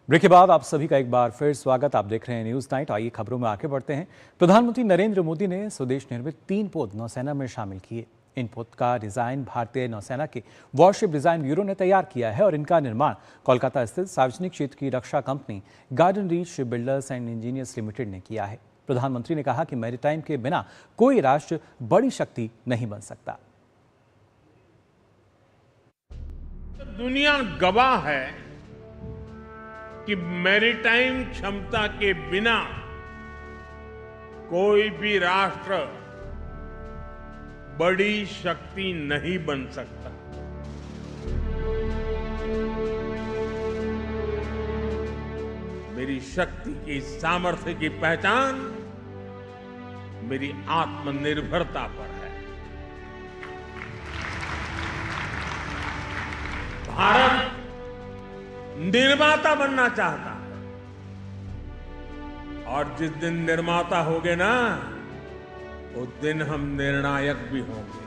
[SPEAKER 1] ब्रेक के बाद आप सभी का एक बार फिर स्वागत। आप देख रहे हैं न्यूज नाइट। आइए खबरों में आगे बढ़ते हैं। प्रधानमंत्री नरेंद्र मोदी ने स्वदेश निर्मित 3 पोत नौसेना में शामिल किए। इन पोत का डिजाइन भारतीय नौसेना के वॉरशिप डिजाइन ब्यूरो ने तैयार किया है और इनका निर्माण कोलकाता स्थित सार्वजनिक क्षेत्र की रक्षा कंपनी Garden Reach Shipbuilders and Engineers Limited ने किया है। प्रधानमंत्री ने कहा कि मैरीटाइम के बिना कोई राष्ट्र बड़ी शक्ति नहीं बन सकता।
[SPEAKER 2] दुनिया गवाह है कि मैरीटाइम क्षमता के बिना कोई भी राष्ट्र बड़ी शक्ति नहीं बन सकता। मेरी शक्ति की सामर्थ्य की पहचान मेरी आत्मनिर्भरता पर है। भारत निर्माता बनना चाहता है और जिस दिन निर्माता होगे ना, उस दिन हम निर्णायक भी होंगे।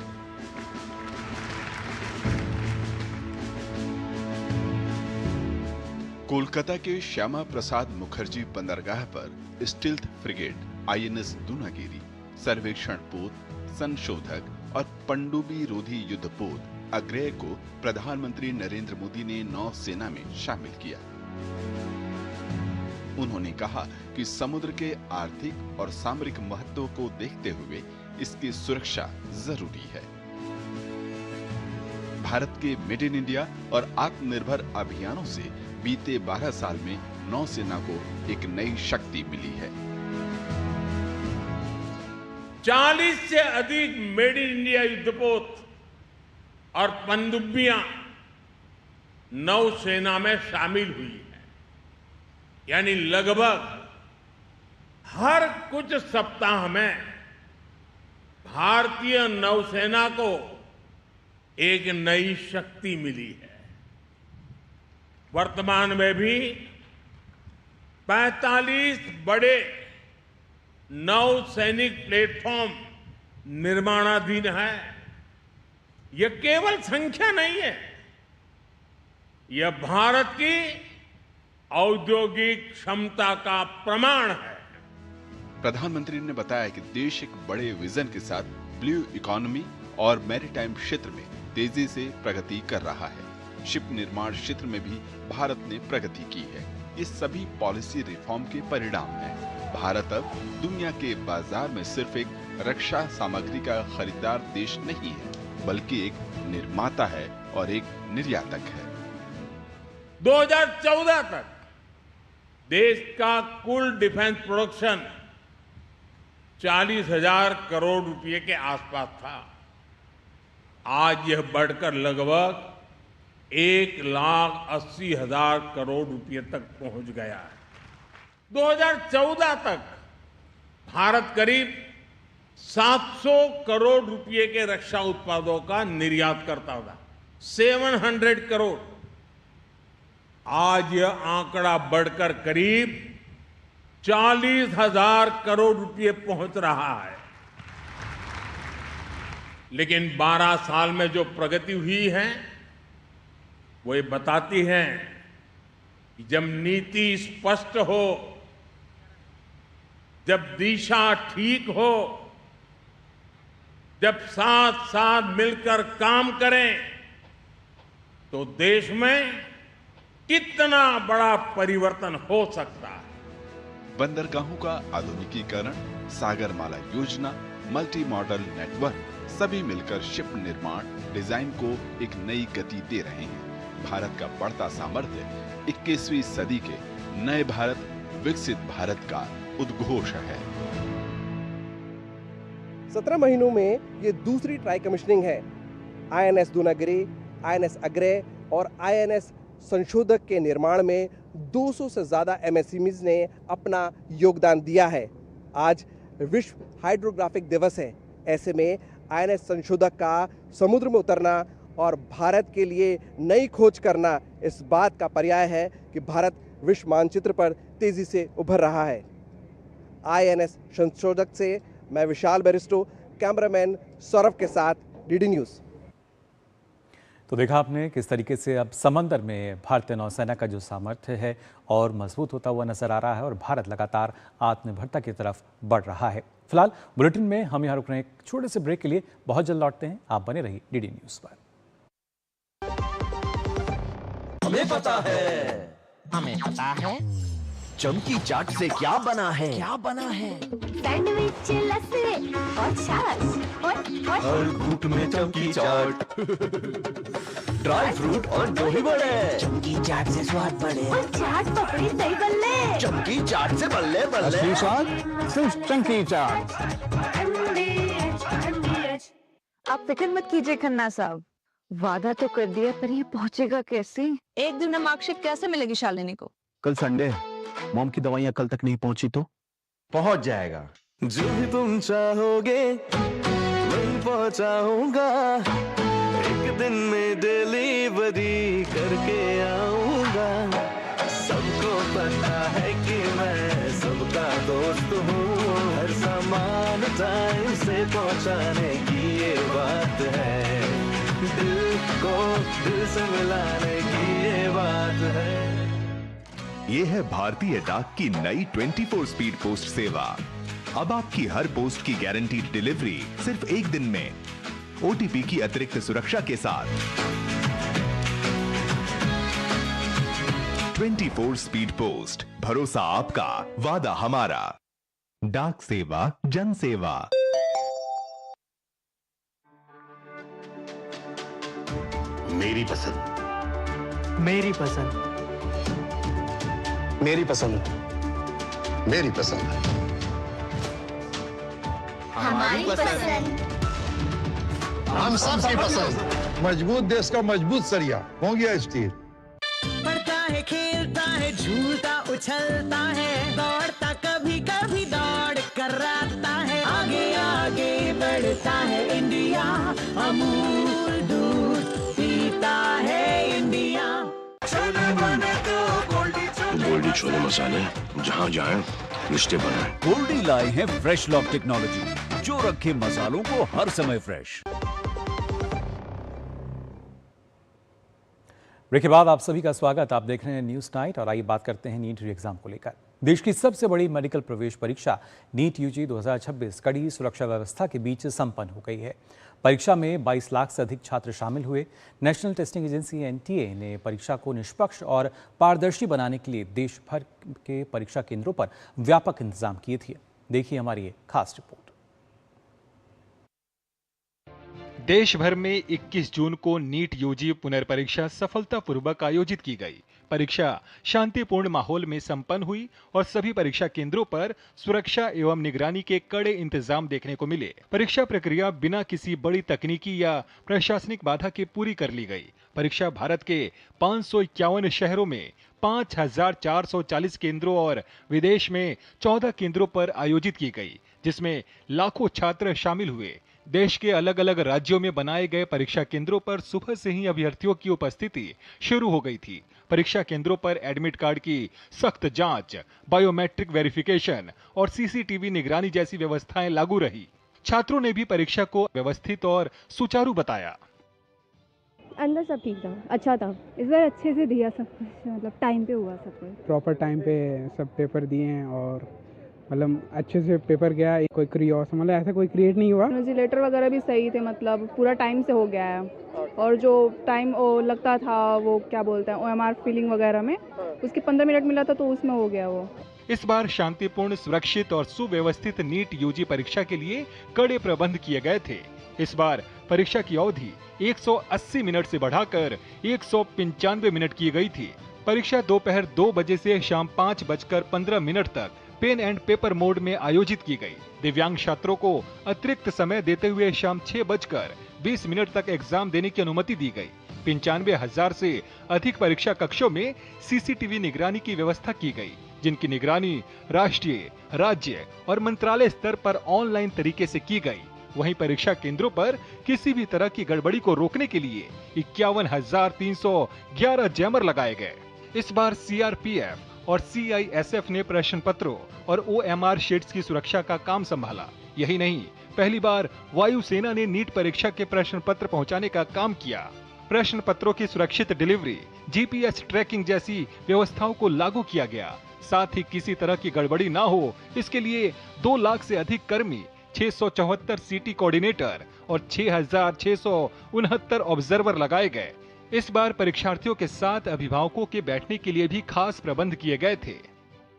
[SPEAKER 21] कोलकाता के श्यामा प्रसाद मुखर्जी बंदरगाह पर स्टील्थ फ्रिगेट INS दूनागिरी, सर्वेक्षण पोत, संशोधक और पनडुब्बी रोधी युद्ध पोत अग्रेय को प्रधानमंत्री नरेंद्र मोदी ने नौसेना में शामिल किया। उन्होंने कहा कि समुद्र के आर्थिक और सामरिक महत्व को देखते हुए इसकी सुरक्षा जरूरी है। भारत के मेड इन इंडिया और आत्मनिर्भर अभियानों से बीते 12 साल में नौसेना को एक नई शक्ति मिली है।
[SPEAKER 2] 40 से अधिक मेड इन इंडिया युद्धपोत और पनडुब्बियां नौसेना में शामिल हुई है। यानी लगभग हर कुछ सप्ताह में भारतीय नौसेना को एक नई शक्ति मिली है। वर्तमान में भी 45 बड़े नौसैनिक प्लेटफॉर्म निर्माणाधीन है। यह केवल संख्या नहीं है, यह भारत की औद्योगिक क्षमता का प्रमाण है।
[SPEAKER 21] प्रधानमंत्री ने बताया कि देश एक बड़े विजन के साथ ब्लू इकोनॉमी और मैरीटाइम क्षेत्र में तेजी से प्रगति कर रहा है। शिप निर्माण क्षेत्र में भी भारत ने प्रगति की है। ये सभी पॉलिसी रिफॉर्म के परिणाम हैं। भारत अब दुनिया के बाजार में सिर्फ एक रक्षा सामग्री का खरीदार देश नहीं है, बल्कि एक निर्माता है और एक निर्यातक है।
[SPEAKER 2] 2014 तक देश का कुल डिफेंस प्रोडक्शन 40,000 करोड़ रुपए के आसपास था। आज यह बढ़कर लगभग 1,80,000 करोड़ रुपए तक पहुंच गया है। 2014 तक भारत करीब 700 करोड़ रुपए के रक्षा उत्पादों का निर्यात करता था, 700 करोड़। आज यह आंकड़ा बढ़कर करीब 40,000 करोड़ रुपए पहुंच रहा है। लेकिन 12 साल में जो प्रगति हुई है वो ये बताती है कि जब नीति स्पष्ट हो, जब दिशा ठीक हो, जब साथ साथ मिलकर काम करें, तो देश में कितना बड़ा परिवर्तन हो सकता है।
[SPEAKER 21] बंदरगाहों का आधुनिकीकरण, सागरमाला योजना, मल्टी मॉडल नेटवर्क सभी मिलकर शिप निर्माण डिजाइन को एक नई गति दे रहे हैं। भारत का बढ़ता सामर्थ्य 21वीं सदी के नए भारत, विकसित भारत का उद्घोष है।
[SPEAKER 4] 17 महीनों में ये दूसरी ट्राई कमिश्निंग है। INS दूनागिरी, INS अग्रे और INS संशोधक के निर्माण में 200 से ज़्यादा MSMEs ने अपना योगदान दिया है। आज विश्व हाइड्रोग्राफिक दिवस है। ऐसे में INS संशोधक का समुद्र में उतरना और भारत के लिए नई खोज करना इस बात का पर्याय है कि भारत विश्व मानचित्र पर तेजी से उभर रहा है। INS संशोधक से मैं विशाल बेरिस्टो, कैमरामैन सौरभ के साथ DD न्यूज़।
[SPEAKER 1] तो देखा आपने किस तरीके से अब समंदर में भारतीय नौसेना का जो सामर्थ्य है और मजबूत होता हुआ नजर आ रहा है और भारत लगातार आत्मनिर्भरता की तरफ बढ़ रहा है। फिलहाल बुलेटिन में हम यहाँ रुक रहे हैं एक छोटे से ब्रेक के लिए। बहुत जल्द लौटते हैं। आप बने रहिए DD न्यूज़ पर।
[SPEAKER 12] हमें पता है चमकी चाट से क्या बना है?
[SPEAKER 16] सैंडविच, लस्सी और छाछ और
[SPEAKER 12] हर घूंट में चमकी चाट, ड्राई फ्रूट और दही बड़े। चमकी चाट से स्वाद बढ़े
[SPEAKER 16] और चाट पपड़ी दही बल्ले।
[SPEAKER 12] चमकी चाट से बल्ले बल्ले। असली स्वाद सिर्फ चमकी चाट।
[SPEAKER 22] आप फिक्र मत कीजिए खन्ना साहब, वादा तो कर दिया पर ये पहुंचेगा कैसे? एक दिन में मार्कशीट कैसे मिलेगी शालिनी को?
[SPEAKER 23] कल संडे, मॉम की दवाइयाँ कल तक नहीं पहुंची तो
[SPEAKER 12] पहुंच जाएगा। जो भी तुम चाहोगे मैं पहुंचाऊंगा, एक दिन में डिलीवरी करके आऊंगा। सबको पता है कि मैं सबका दोस्त हूँ, हर सामान टाइम से पहुंचाने की ये बात है, दिल को दिल से मिलाने की ये बात है।
[SPEAKER 24] ये है भारतीय डाक की नई 24 स्पीड पोस्ट सेवा। अब आपकी हर पोस्ट की गारंटीड डिलीवरी सिर्फ एक दिन में, OTP की अतिरिक्त सुरक्षा के साथ। 24 स्पीड पोस्ट, भरोसा आपका, वादा हमारा। डाक सेवा, जन सेवा।
[SPEAKER 17] मेरी पसंद,
[SPEAKER 12] मेरी पसंद,
[SPEAKER 17] मेरी पसंद, मेरी पसंद,
[SPEAKER 16] हमारी पसंद,
[SPEAKER 15] हम सबकी पसंद। मजबूत देश का मजबूत सरिया हो गया स्टील।
[SPEAKER 12] पढ़ता है, खेलता है, झूलता उछलता है, दौड़ता कभी कभी दौड़ कराता है, आगे आगे बढ़ता है इंडिया, अमूल दूध पीता है इंडिया। छोले बने तो
[SPEAKER 17] गोल्डी छोले मसाले, जहाँ जाए रिश्ते बनाए।
[SPEAKER 18] गोल्डी लाए हैं फ्रेश लॉक टेक्नोलॉजी, जो रखे मसालों को हर समय फ्रेश।
[SPEAKER 1] ब्रेक के बाद आप सभी का स्वागत। आप देख रहे हैं न्यूज़ नाइट और आइए बात करते हैं नीट री एग्जाम को लेकर। देश की सबसे बड़ी मेडिकल प्रवेश परीक्षा नीट यूजी 2026 कड़ी सुरक्षा व्यवस्था के बीच संपन्न हो गई है। परीक्षा में 22 लाख से अधिक छात्र शामिल हुए। नेशनल टेस्टिंग एजेंसी एनटीए ने परीक्षा को निष्पक्ष और पारदर्शी बनाने के लिए देश भर के परीक्षा केंद्रों पर व्यापक इंतजाम किए थे। देखिए हमारी ये खास रिपोर्ट।
[SPEAKER 6] देश भर में 21 जून को नीट यूजी पुनर्परीक्षा सफलतापूर्वक आयोजित की गई। परीक्षा शांतिपूर्ण माहौल में संपन्न हुई और सभी परीक्षा केंद्रों पर सुरक्षा एवं निगरानी के कड़े इंतजाम देखने को मिले। परीक्षा प्रक्रिया बिना किसी बड़ी तकनीकी या प्रशासनिक बाधा के पूरी कर ली गई। परीक्षा भारत के 551 शहरों में 5440 केंद्रों और विदेश में 14 केंद्रों पर आयोजित की गई, जिसमें लाखों छात्र शामिल हुए। देश के अलग अलग राज्यों में बनाए गए परीक्षा केंद्रों पर सुबह से ही अभ्यर्थियों की उपस्थिति शुरू हो गई थी। परीक्षा केंद्रों पर एडमिट कार्ड की सख्त जांच, बायोमेट्रिक वेरिफिकेशन और सीसीटीवी निगरानी जैसी व्यवस्थाएं लागू रही। छात्रों ने भी परीक्षा को व्यवस्थित और सुचारू बताया।
[SPEAKER 3] अंदर सब ठीक था, अच्छा था। इस बार अच्छे से दिया सब कुछ, मतलब टाइम पे हुआ सब कुछ।
[SPEAKER 5] प्रॉपर टाइम पे सब पेपर दिए हैं और मतलब अच्छे से पेपर गया। कोई क्रियोस मतलब ऐसा कोई क्रिएट नहीं हुआ।
[SPEAKER 3] लेटर वगैरह भी सही थे, मतलब पूरा टाइम से हो गया है। और जो टाइम लगता था वो क्या बोलते हैं OMR फिलिंग वगैरह में, उसके 15 मिनट मिला था तो उसमें हो गया वो।
[SPEAKER 6] इस बार शांतिपूर्ण, सुरक्षित और सुव्यवस्थित नीट यूजी परीक्षा के लिए कड़े प्रबंध किए गए थे। इस बार परीक्षा की अवधि 180 मिनट से बढ़ाकर 195 मिनट की गई थी। परीक्षा दोपहर 2 बजे से शाम 5:15 तक पेन एंड पेपर मोड में आयोजित की गई। दिव्यांग छात्रों को अतिरिक्त समय देते हुए शाम 6:20 तक एग्जाम देने की अनुमति दी गई। 95,000 से अधिक परीक्षा कक्षों में सीसीटीवी निगरानी की व्यवस्था की गई, जिनकी निगरानी राष्ट्रीय, राज्य और मंत्रालय स्तर पर ऑनलाइन तरीके से की गई। वहीं परीक्षा केंद्रों पर किसी भी तरह की गड़बड़ी को रोकने के लिए 51,311 जैमर लगाए गए। इस बार CRPF और CISF ने प्रश्न पत्रों और OMR शीट्स की सुरक्षा का काम संभाला। यही नहीं, पहली बार वायुसेना ने नीट परीक्षा के प्रश्न पत्र पहुंचाने का काम किया। प्रश्न पत्रों की सुरक्षित डिलीवरी, GPS ट्रैकिंग जैसी व्यवस्थाओं को लागू किया गया। साथ ही किसी तरह की गड़बड़ी ना हो, इसके लिए 2 लाख से अधिक कर्मी, 674 सिटी कोऑर्डिनेटर और 6,669 ऑब्जर्वर लगाए गए। इस बार परीक्षार्थियों के साथ अभिभावकों के बैठने के लिए भी खास प्रबंध किए गए थे।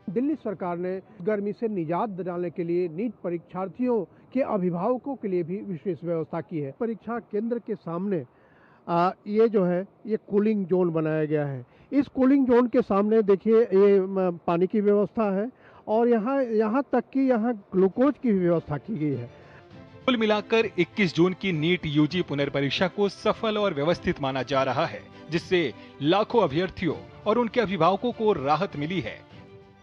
[SPEAKER 7] दिल्ली सरकार ने गर्मी से निजात दिलाने के लिए नीट परीक्षार्थियों के अभिभावकों के लिए भी विशेष व्यवस्था की है। परीक्षा केंद्र के सामने ये जो है ये कूलिंग जोन बनाया गया है। इस कूलिंग जोन के सामने देखिए ये पानी की व्यवस्था है और यहाँ तक कि यहाँ ग्लूकोज की भी व्यवस्था की गई है।
[SPEAKER 6] कुल मिलाकर 21 जून की नीट यूजी पुनर्परीक्षा को सफल और व्यवस्थित माना जा रहा है, जिससे लाखों अभ्यर्थियों और उनके अभिभावकों को राहत मिली है।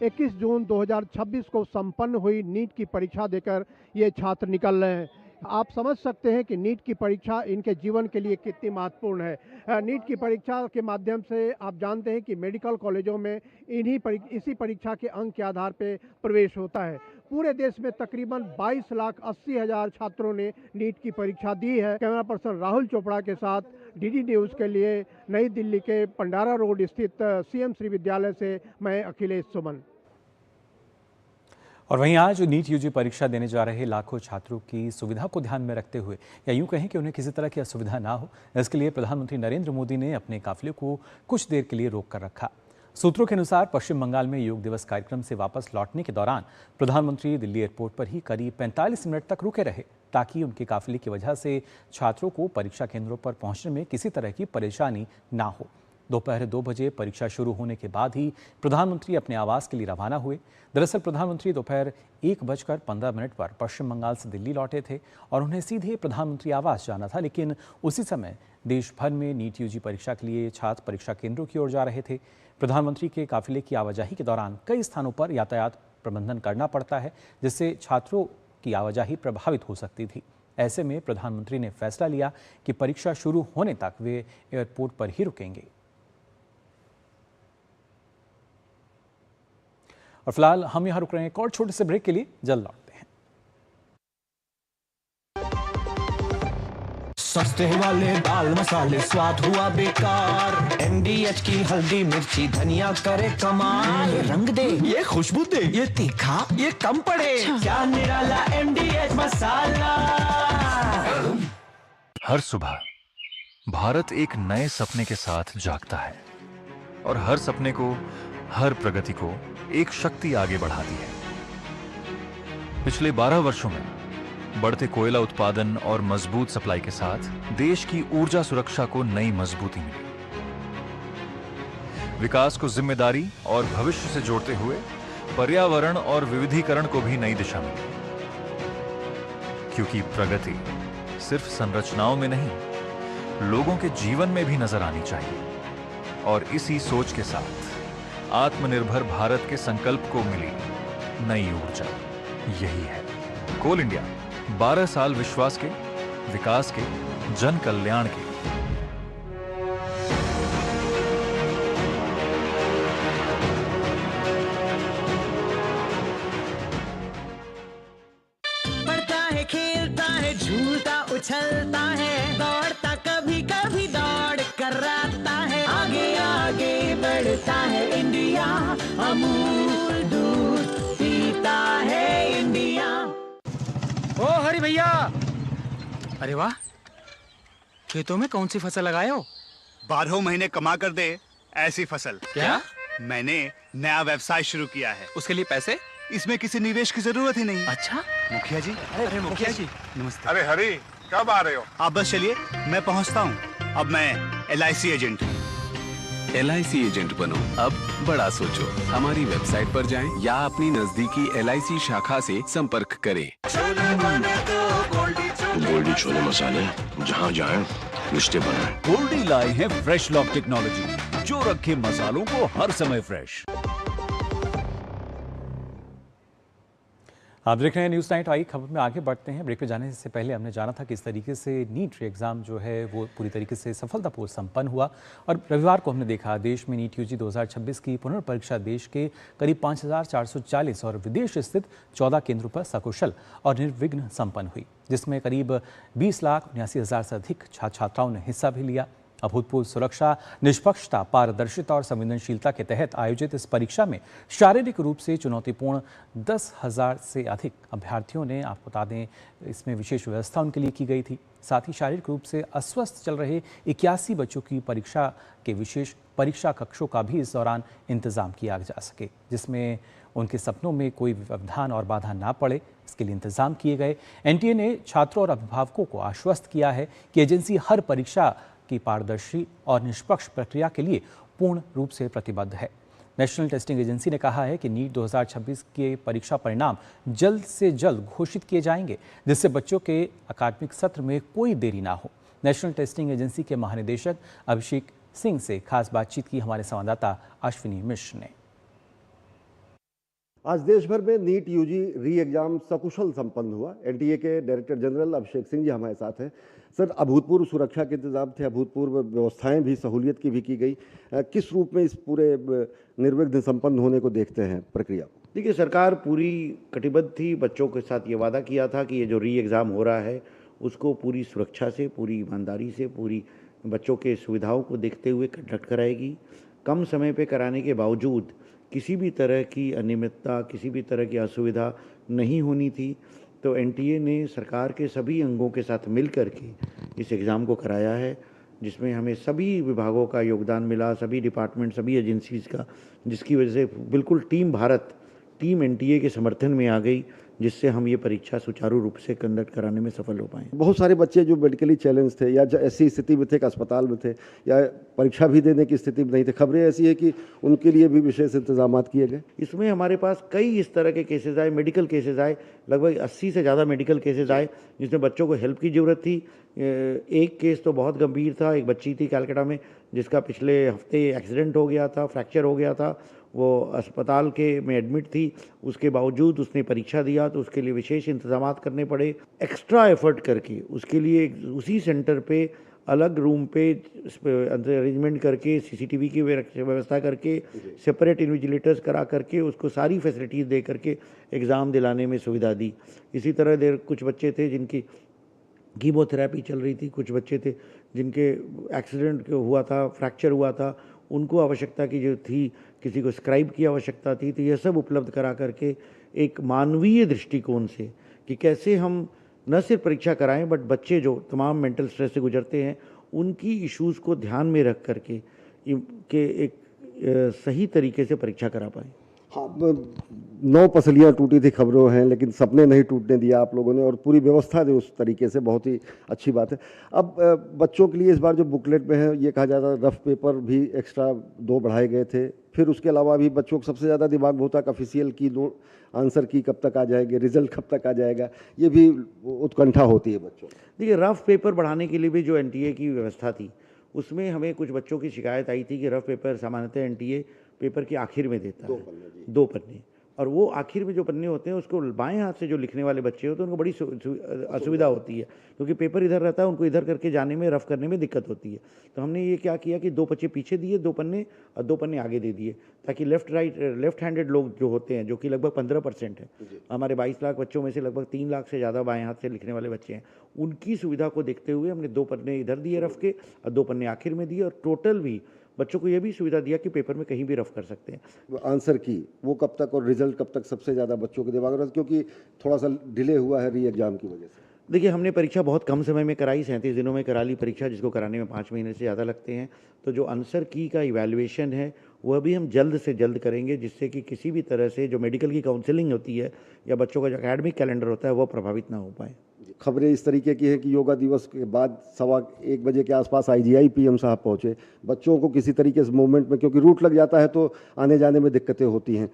[SPEAKER 7] 21 जून 2026 को संपन्न हुई नीट की परीक्षा देकर ये छात्र निकल रहे हैं। आप समझ सकते हैं कि नीट की परीक्षा इनके जीवन के लिए कितनी महत्वपूर्ण है। नीट की परीक्षा के माध्यम से आप जानते हैं कि मेडिकल कॉलेजों में इसी परीक्षा के अंक के आधार पर प्रवेश होता है। पूरे देश में तकरीबन 22,80,000 छात्रों ने नीट की परीक्षा दी है। कैमरा पर्सन राहुल चोपड़ा के साथ DD न्यूज़ के लिए नई दिल्ली के पंडारा रोड स्थित CM श्री विद्यालय से मैं अखिलेश सुमन।
[SPEAKER 1] और वहीं आज नीट यूजी परीक्षा देने जा रहे लाखों छात्रों की सुविधा को ध्यान में रखते हुए, या यूं कहें कि उन्हें किसी तरह की असुविधा ना हो, इसके लिए प्रधानमंत्री नरेंद्र मोदी ने अपने काफिले को कुछ देर के लिए रोक कर रखा। सूत्रों के अनुसार पश्चिम बंगाल में योग दिवस कार्यक्रम से वापस लौटने के दौरान प्रधानमंत्री दिल्ली एयरपोर्ट पर ही करीब 45 मिनट तक रुके रहे, ताकि उनके काफिले की वजह से छात्रों को परीक्षा केंद्रों पर पहुंचने में किसी तरह की परेशानी ना हो। दोपहर 2 बजे परीक्षा शुरू होने के बाद ही प्रधानमंत्री अपने आवास के लिए रवाना हुए। दरअसल प्रधानमंत्री दोपहर 1:15 पर पश्चिम बंगाल से दिल्ली लौटे थे और उन्हें सीधे प्रधानमंत्री आवास जाना था, लेकिन उसी समय देश भर में नीट यूजी परीक्षा के लिए छात्र परीक्षा केंद्रों की ओर जा रहे थे। प्रधानमंत्री के काफिले की आवाजाही के दौरान कई स्थानों पर यातायात प्रबंधन करना पड़ता है, जिससे छात्रों की आवाजाही प्रभावित हो सकती थी। ऐसे में प्रधानमंत्री ने फैसला लिया कि परीक्षा शुरू होने तक वे एयरपोर्ट पर ही रुकेंगे। और फिलहाल हम यहां रुक रहे हैं एक और छोटे से ब्रेक के लिए, जल्द लौटते हैं।
[SPEAKER 12] सस्ते वाले दाल मसाले स्वाद हुआ बेकार। MDH की हल्दी मिर्ची धनिया करे कमाल। ये रंग दे, ये खुशबू दे, ये तीखा, ये कम पड़े। क्या निराला MDH मसाला।
[SPEAKER 8] हर सुबह भारत एक नए सपने के साथ जागता है और हर सपने को, हर प्रगति को एक शक्ति आगे बढ़ाती है। पिछले 12 वर्षों में बढ़ते कोयला उत्पादन और मजबूत सप्लाई के साथ देश की ऊर्जा सुरक्षा को नई मजबूती मिली। विकास को जिम्मेदारी और भविष्य से जोड़ते हुए पर्यावरण और विविधीकरण को भी नई दिशा मिली, क्योंकि प्रगति सिर्फ संरचनाओं में नहीं, लोगों के जीवन में भी नजर आनी चाहिए। और इसी सोच के साथ आत्मनिर्भर भारत के संकल्प को मिली नई ऊर्जा। यही है कोल इंडिया, 12 साल विश्वास के, विकास के, जन कल्याण के।
[SPEAKER 12] पढ़ता है, खेलता है, झूलता उछलता है, दौड़ता कभी कभी दौड़ कराता है, आगे आगे बढ़ता है इंडिया, अमूल दूध पीता है इंडिया।
[SPEAKER 9] ओ हरी भैया, अरे वाह, खेतों में कौन सी फसल लगाए हो?
[SPEAKER 18] 12 महीने कमा कर दे ऐसी फसल।
[SPEAKER 9] क्या?
[SPEAKER 18] मैंने नया व्यवसाय शुरू किया है।
[SPEAKER 9] उसके लिए पैसे?
[SPEAKER 18] इसमें किसी निवेश की जरूरत ही नहीं।
[SPEAKER 9] अच्छा
[SPEAKER 18] मुखिया जी।
[SPEAKER 9] अरे मुखिया जी
[SPEAKER 18] नमस्ते।
[SPEAKER 2] अरे हरी, कब आ रहे हो?
[SPEAKER 18] आप बस चलिए, मैं पहुंचता हूं। अब मैं LIC एजेंट हूं।
[SPEAKER 17] LIC एजेंट बनो, अब बड़ा सोचो। हमारी वेबसाइट पर जाएं या अपनी नजदीकी LIC शाखा से संपर्क करें। गोल्डी छोले मसाले, जहां जाएं रिश्ते बनाएं।
[SPEAKER 18] गोल्डी लाए हैं फ्रेश लॉक टेक्नोलॉजी, जो रखे मसालों को हर समय फ्रेश।
[SPEAKER 1] आप देख रहे हैं न्यूज़ नाइट। आई खबर में आगे बढ़ते हैं। ब्रेक पे जाने से पहले हमने जाना था किस तरीके से नीट एग्ज़ाम जो है वो पूरी तरीके से सफलतापूर्वक संपन्न हुआ। और रविवार को हमने देखा देश में नीट UG 2026 की पुनर्परीक्षा देश के करीब 5440 और विदेश स्थित 14 केंद्रों पर सकुशल और निर्विघ्न संपन्न हुई, जिसमें करीब 20,79,000 से अधिक छात्र छात्राओं ने हिस्सा भी लिया। अभूतपूर्व सुरक्षा, निष्पक्षता, पारदर्शिता और संवेदनशीलता के तहत आयोजित इस परीक्षा में शारीरिक रूप से चुनौतीपूर्ण 10,000 से अधिक अभ्यर्थियों ने, आपको बता दें इसमें विशेष व्यवस्था उनके लिए की गई थी। साथ ही शारीरिक रूप से अस्वस्थ चल रहे 81 बच्चों की परीक्षा के विशेष परीक्षा कक्षों का भी इस दौरान इंतजाम किया जा सके, जिसमें उनके सपनों में कोई व्यवधान और बाधा ना पड़े, इसके लिए इंतजाम किए गए। NTA ने छात्रों और अभिभावकों को आश्वस्त किया है कि एजेंसी हर परीक्षा की पारदर्शी और निष्पक्ष प्रक्रिया के लिए पूर्ण रूप से प्रतिबद्ध है। नेशनल टेस्टिंग एजेंसी ने कहा है कि नीट 2026 के परीक्षा परिणाम जल्द से जल्द घोषित किए जाएंगे, जिससे बच्चों के अकादमिक सत्र में कोई देरी ना हो। नेशनल टेस्टिंग एजेंसी के महानिदेशक अभिषेक सिंह से खास बातचीत की हमारे संवाददाता अश्विनी मिश्र ने।
[SPEAKER 10] आज देश भर में नीट UG री एग्जाम सकुशल संपन्न हुआ। NTA के डायरेक्टर जनरल अभिषेक सिंह जी हमारे साथ हैं। सर, अभूतपूर्व सुरक्षा के इंतजाम थे, अभूतपूर्व व्यवस्थाएं भी, सहूलियत की भी की गई। किस रूप में इस पूरे निर्विघ्न संपन्न होने को देखते हैं प्रक्रिया?
[SPEAKER 13] देखिए, सरकार पूरी कटिबद्ध थी। बच्चों के साथ ये वादा किया था कि ये जो री एग्ज़ाम हो रहा है उसको पूरी सुरक्षा से, पूरी ईमानदारी से, पूरी बच्चों के सुविधाओं को देखते हुए कंडक्ट कराएगी। कम समय पे कराने के बावजूद किसी भी तरह की अनियमितता, किसी भी तरह की असुविधा नहीं होनी थी। तो NTA ने सरकार के सभी अंगों के साथ मिल कर के इस एग्ज़ाम को कराया है, जिसमें हमें सभी विभागों का योगदान मिला, सभी डिपार्टमेंट, सभी एजेंसीज़ का, जिसकी वजह से बिल्कुल टीम भारत, टीम NTA के समर्थन में आ गई, जिससे हम ये परीक्षा सुचारू रूप से कंडक्ट कराने में सफल हो पाए।
[SPEAKER 10] बहुत सारे बच्चे जो मेडिकली चैलेंज थे या ऐसी स्थिति में थे कि अस्पताल में थे या परीक्षा भी देने की स्थिति में नहीं थे, खबरें ऐसी है कि उनके लिए भी विशेष इंतजाम किए गए।
[SPEAKER 13] इसमें हमारे पास कई इस तरह के केसेज आए, मेडिकल केसेज आए, लगभग 80 से ज़्यादा मेडिकल केसेज आए जिसमें बच्चों को हेल्प की ज़रूरत थी। एक केस तो बहुत गंभीर था, एक बच्ची थी कलकत्ता में जिसका पिछले हफ्ते एक्सीडेंट हो गया था, फ्रैक्चर हो गया था, वो अस्पताल के में एडमिट थी। उसके बावजूद उसने परीक्षा दिया, तो उसके लिए विशेष इंतजाम करने पड़े। एक्स्ट्रा एफर्ट करके उसके लिए उसी सेंटर पे अलग रूम पे अरेंजमेंट करके, CCTV की व्यवस्था करके, सेपरेट इन्विजिलेटर्स करा करके उसको सारी फैसिलिटीज़ दे करके एग्ज़ाम दिलाने में सुविधा दी। इसी तरह कुछ बच्चे थे जिनकी कीमोथेरेपी चल रही थी, कुछ बच्चे थे जिनके एक्सीडेंट हुआ था, फ्रैक्चर हुआ था, उनको आवश्यकता की जो थी, किसी को स्क्राइब की आवश्यकता थी, तो यह सब उपलब्ध करा करके एक मानवीय दृष्टिकोण से कि कैसे हम न सिर्फ परीक्षा कराएं बट बच्चे जो तमाम मेंटल स्ट्रेस से गुजरते हैं उनकी इश्यूज़ को ध्यान में रख करके एक सही तरीके से परीक्षा करा पाएँ।
[SPEAKER 10] हाँ, 9 पसलियाँ टूटी थी खबरों हैं, लेकिन सपने नहीं टूटने दिया आप लोगों ने और पूरी व्यवस्था दी उस तरीके से, बहुत ही अच्छी बात है। अब बच्चों के लिए इस बार जो बुकलेट में है, ये कहा जाता है रफ पेपर भी एक्स्ट्रा 2 बढ़ाए गए थे। फिर उसके अलावा भी बच्चों को सबसे ज़्यादा दिमाग में होता है ऑफिशियल की आंसर की कब तक आ जाएगी, रिजल्ट कब तक आ जाएगा, ये भी उत्कंठा होती है बच्चों।
[SPEAKER 13] देखिए, रफ पेपर बढ़ाने के लिए भी जो एनटीए की व्यवस्था थी उसमें हमें कुछ बच्चों की शिकायत आई थी कि रफ पेपर सामान्यतः एनटीए पेपर के आखिर में देता है, 2 पन्ने, और वो आखिर में जो पन्ने होते हैं उसको बाएं हाथ से जो लिखने वाले बच्चे होते हैं उनको बड़ी असुविधा होती है, क्योंकि पेपर इधर रहता है, उनको इधर करके जाने में, रफ करने में दिक्कत होती है। तो हमने ये क्या किया कि 2 बच्चे पीछे दिए, 2 पन्ने और 2 पन्ने आगे दे दिए, ताकि लेफ्ट हैंडेड लोग जो होते हैं, जो कि लगभग 15% है, हमारे 22 लाख बच्चों में से लगभग 3 लाख से ज़्यादा बाएं हाथ से लिखने वाले बच्चे हैं, उनकी सुविधा को देखते हुए हमने 2 पन्ने इधर दिए रफ के और 2 पन्ने आखिर में दिए, और टोटल भी बच्चों को यह भी सुविधा दिया कि पेपर में कहीं भी रफ कर सकते हैं।
[SPEAKER 10] आंसर की वो कब तक और रिजल्ट कब तक सबसे ज़्यादा बच्चों के दिमाग में, क्योंकि थोड़ा सा डिले हुआ है री एग्जाम की वजह से।
[SPEAKER 13] देखिए, हमने परीक्षा बहुत कम समय में कराई, 37 दिनों में करा ली परीक्षा, जिसको कराने में 5 महीने से ज़्यादा लगते हैं। तो जो आंसर की का इवैल्यूएशन है वह भी हम जल्द से जल्द करेंगे, जिससे कि किसी भी तरह से जो मेडिकल की काउंसलिंग होती है या बच्चों का जो एकेडमिक कैलेंडर होता है वह प्रभावित ना हो पाए।
[SPEAKER 10] खबरें इस तरीके की है कि योगा दिवस के बाद 1:15 बजे के आसपास आईजीआई पीएम साहब पहुंचे, बच्चों को किसी तरीके से मूवमेंट में, क्योंकि रूट लग जाता है तो आने जाने में दिक्कतें होती हैं,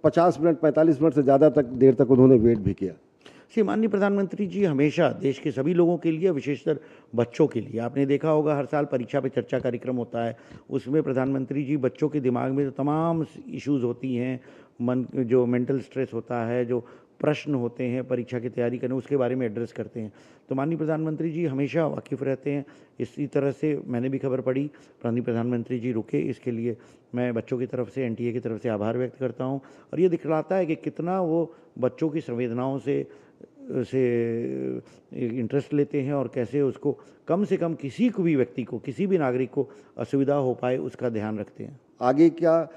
[SPEAKER 10] 50 मिनट 45 मिनट से ज़्यादा देर तक उन्होंने वेट भी किया।
[SPEAKER 13] माननीय प्रधानमंत्री जी हमेशा देश के सभी लोगों के लिए, विशेषकर बच्चों के लिए, आपने देखा होगा हर साल परीक्षा पे चर्चा कार्यक्रम होता है, उसमें प्रधानमंत्री जी बच्चों के दिमाग में जो तमाम इश्यूज होती हैं, जो मेंटल स्ट्रेस होता है, जो प्रश्न होते हैं परीक्षा की तैयारी करने, उसके बारे में एड्रेस करते हैं। तो माननीय प्रधानमंत्री जी हमेशा वाकिफ़ रहते हैं। इसी तरह से मैंने भी खबर पड़ी, माननीय प्रधानमंत्री जी रुके, इसके लिए मैं बच्चों की तरफ से, एनटीए की तरफ से आभार व्यक्त करता हूं। और ये दिखलाता है कि कितना वो बच्चों की संवेदनाओं से इंटरेस्ट लेते हैं और कैसे उसको कम से कम किसी को भी व्यक्ति को, किसी भी नागरिक को असुविधा हो पाए उसका ध्यान रखते हैं।
[SPEAKER 10] आगे क्या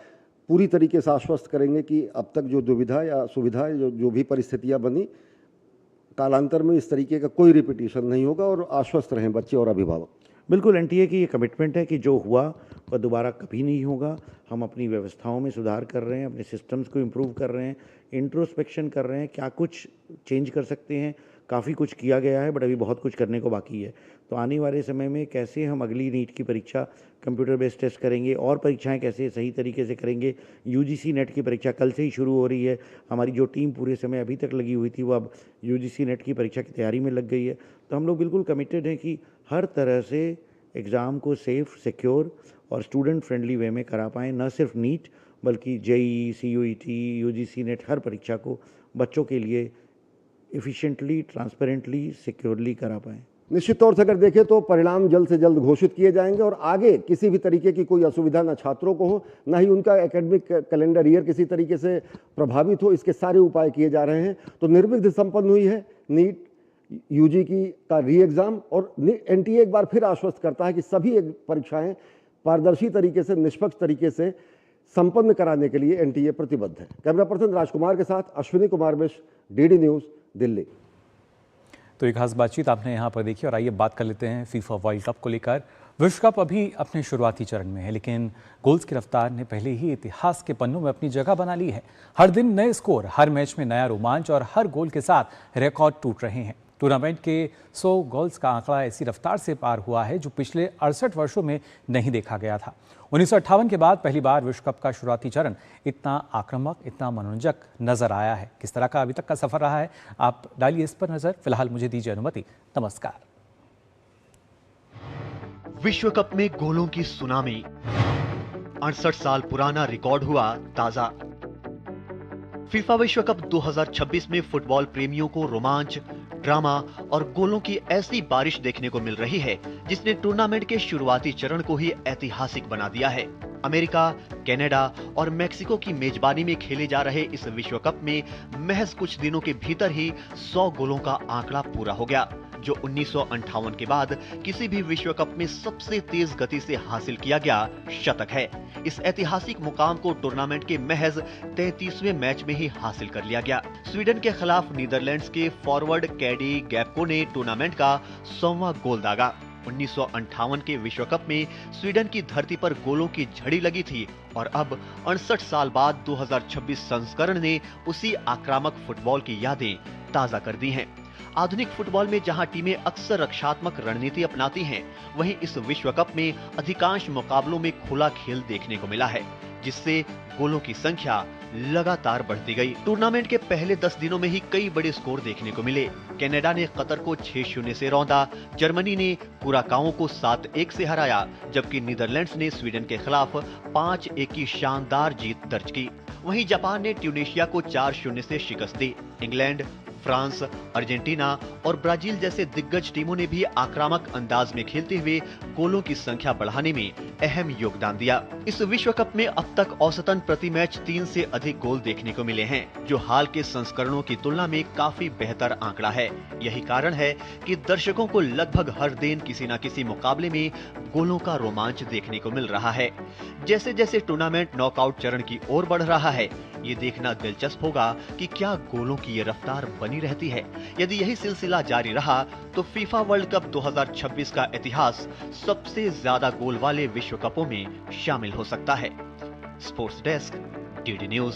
[SPEAKER 10] पूरी तरीके से आश्वस्त करेंगे कि अब तक जो दुविधा या सुविधा जो भी परिस्थितियां बनी, कालांतर में इस तरीके का कोई रिपीटिशन नहीं होगा और आश्वस्त रहें बच्चे और अभिभावक?
[SPEAKER 13] बिल्कुल, एनटीए की ये कमिटमेंट है कि जो हुआ वह दोबारा कभी नहीं होगा। हम अपनी व्यवस्थाओं में सुधार कर रहे हैं, अपने सिस्टम्स को इम्प्रूव कर रहे हैं, इंट्रोस्पेक्शन कर रहे हैं, क्या कुछ चेंज कर सकते हैं। काफ़ी कुछ किया गया है बट अभी बहुत कुछ करने को बाकी है। तो आने वाले समय में कैसे हम अगली नीट की परीक्षा कंप्यूटर बेस्ड टेस्ट करेंगे और परीक्षाएं कैसे सही तरीके से करेंगे। यूजीसी नेट की परीक्षा कल से ही शुरू हो रही है। हमारी जो टीम पूरे समय अभी तक लगी हुई थी वो अब यूजीसी नेट की परीक्षा की तैयारी में लग गई है। तो हम लोग बिल्कुल कमिटेड हैं कि हर तरह से एग्ज़ाम को सेफ़, सिक्योर और स्टूडेंट फ्रेंडली वे में करा पाएँ। न सिर्फ नीट बल्कि जेईई, सीयूईटी, यूजीसी नेट, हर परीक्षा को बच्चों के लिए एफिशिएंटली, ट्रांसपेरेंटली, सिक्योरली करा पाएँ।
[SPEAKER 10] निश्चित तौर से अगर देखें तो परिणाम जल्द से जल्द घोषित किए जाएंगे और आगे किसी भी तरीके की कोई असुविधा न छात्रों को हो, न ही उनका एकेडमिक कैलेंडर ईयर किसी तरीके से प्रभावित हो, इसके सारे उपाय किए जा रहे हैं। तो निर्विघ्न संपन्न हुई है नीट यूजी की का री एग्ज़ाम और एनटीए एक बार फिर आश्वस्त करता है कि सभी परीक्षाएं पारदर्शी तरीके से, निष्पक्ष तरीके से संपन्न कराने के लिए एनटीए प्रतिबद्ध है। कैमरा पर्सन राजकुमार के साथ अश्विनी कुमार मिश्र, डीडी न्यूज़, दिल्ली।
[SPEAKER 1] तो एक खास बातचीत आपने यहाँ पर देखी और आइए बात कर लेते हैं फीफा वर्ल्ड कप को लेकर। विश्व कप अभी अपने शुरुआती चरण में है, लेकिन गोल्स की रफ्तार ने पहले ही इतिहास के पन्नों में अपनी जगह बना ली है। हर दिन नए स्कोर, हर मैच में नया रोमांच और हर गोल के साथ रिकॉर्ड टूट रहे हैं। टूर्नामेंट के 100 गोल्स का आंकड़ा ऐसी रफ्तार से पार हुआ है जो पिछले 68 वर्षों में नहीं देखा गया था। 1958 के बाद पहली बार विश्व कप का शुरुआती चरण इतना आक्रामक, इतना मनोरंजक नजर आया है। किस तरह का अभी तक का सफर रहा है, आप डालिए इस पर नजर। फिलहाल मुझे दीजिए अनुमति। नमस्कार।
[SPEAKER 11] विश्व कप में गोलों की सुनामी, 68 साल पुराना रिकॉर्ड हुआ ताजा। फीफा विश्व कप 2026 में फुटबॉल प्रेमियों को रोमांच, ड्रामा और गोलों की ऐसी बारिश देखने को मिल रही है जिसने टूर्नामेंट के शुरुआती चरण को ही ऐतिहासिक बना दिया है। अमेरिका, कनाडा और मेक्सिको की मेजबानी में खेले जा रहे इस विश्व कप में महज कुछ दिनों के भीतर ही 100 गोलों का आंकड़ा पूरा हो गया। जो 1958 के बाद किसी भी विश्व कप में सबसे तेज गति से हासिल किया गया शतक है। इस ऐतिहासिक मुकाम को टूर्नामेंट के महज 33वें मैच में ही हासिल कर लिया गया। स्वीडन के खिलाफ नीदरलैंड्स के फॉरवर्ड कैडी गैप्को ने टूर्नामेंट का 100वां गोल दागा। 1958 के विश्व कप में स्वीडन की धरती पर गोलों की झड़ी लगी थी और अब 68 साल बाद 2026 संस्करण ने उसी आक्रामक फुटबॉल की यादें ताजा कर दी हैं। आधुनिक फुटबॉल में जहां टीमें अक्सर रक्षात्मक रणनीति अपनाती हैं, वहीं इस विश्व कप में अधिकांश मुकाबलों में खुला खेल देखने को मिला है, जिससे गोलों की संख्या लगातार बढ़ती गई। टूर्नामेंट के पहले 10 दिनों में ही कई बड़े स्कोर देखने को मिले। कनाडा ने कतर को 6-0 से रौंदा, जर्मनी ने कुराकाओ को 7-1 से हराया, जबकि नीदरलैंड्स ने स्वीडन के खिलाफ 5-1 की शानदार जीत दर्ज की। वहीं जापान ने ट्यूनीशिया को 4-0 से शिकस्त दी। इंग्लैंड, फ्रांस, अर्जेंटीना और ब्राजील जैसे दिग्गज टीमों ने भी आक्रामक अंदाज में खेलते हुए गोलों की संख्या बढ़ाने में अहम योगदान दिया। इस विश्व कप में अब तक औसतन प्रति मैच 3 से अधिक गोल देखने को मिले हैं, जो हाल के संस्करणों की तुलना में काफी बेहतर आंकड़ा है। यही कारण है कि दर्शकों को लगभग हर दिन किसी न किसी मुकाबले में गोलों का रोमांच देखने को मिल रहा है। जैसे जैसे टूर्नामेंट नॉकआउट चरण की ओर बढ़ रहा है, ये देखना दिलचस्प होगा कि क्या गोलों की ये रफ्तार बनी रहती है। यदि यही सिलसिला जारी रहा तो फीफा वर्ल्ड कप 2026 का इतिहास सबसे ज्यादा गोल वाले विश्व कपों में शामिल हो सकता है। Sports desk, DD news.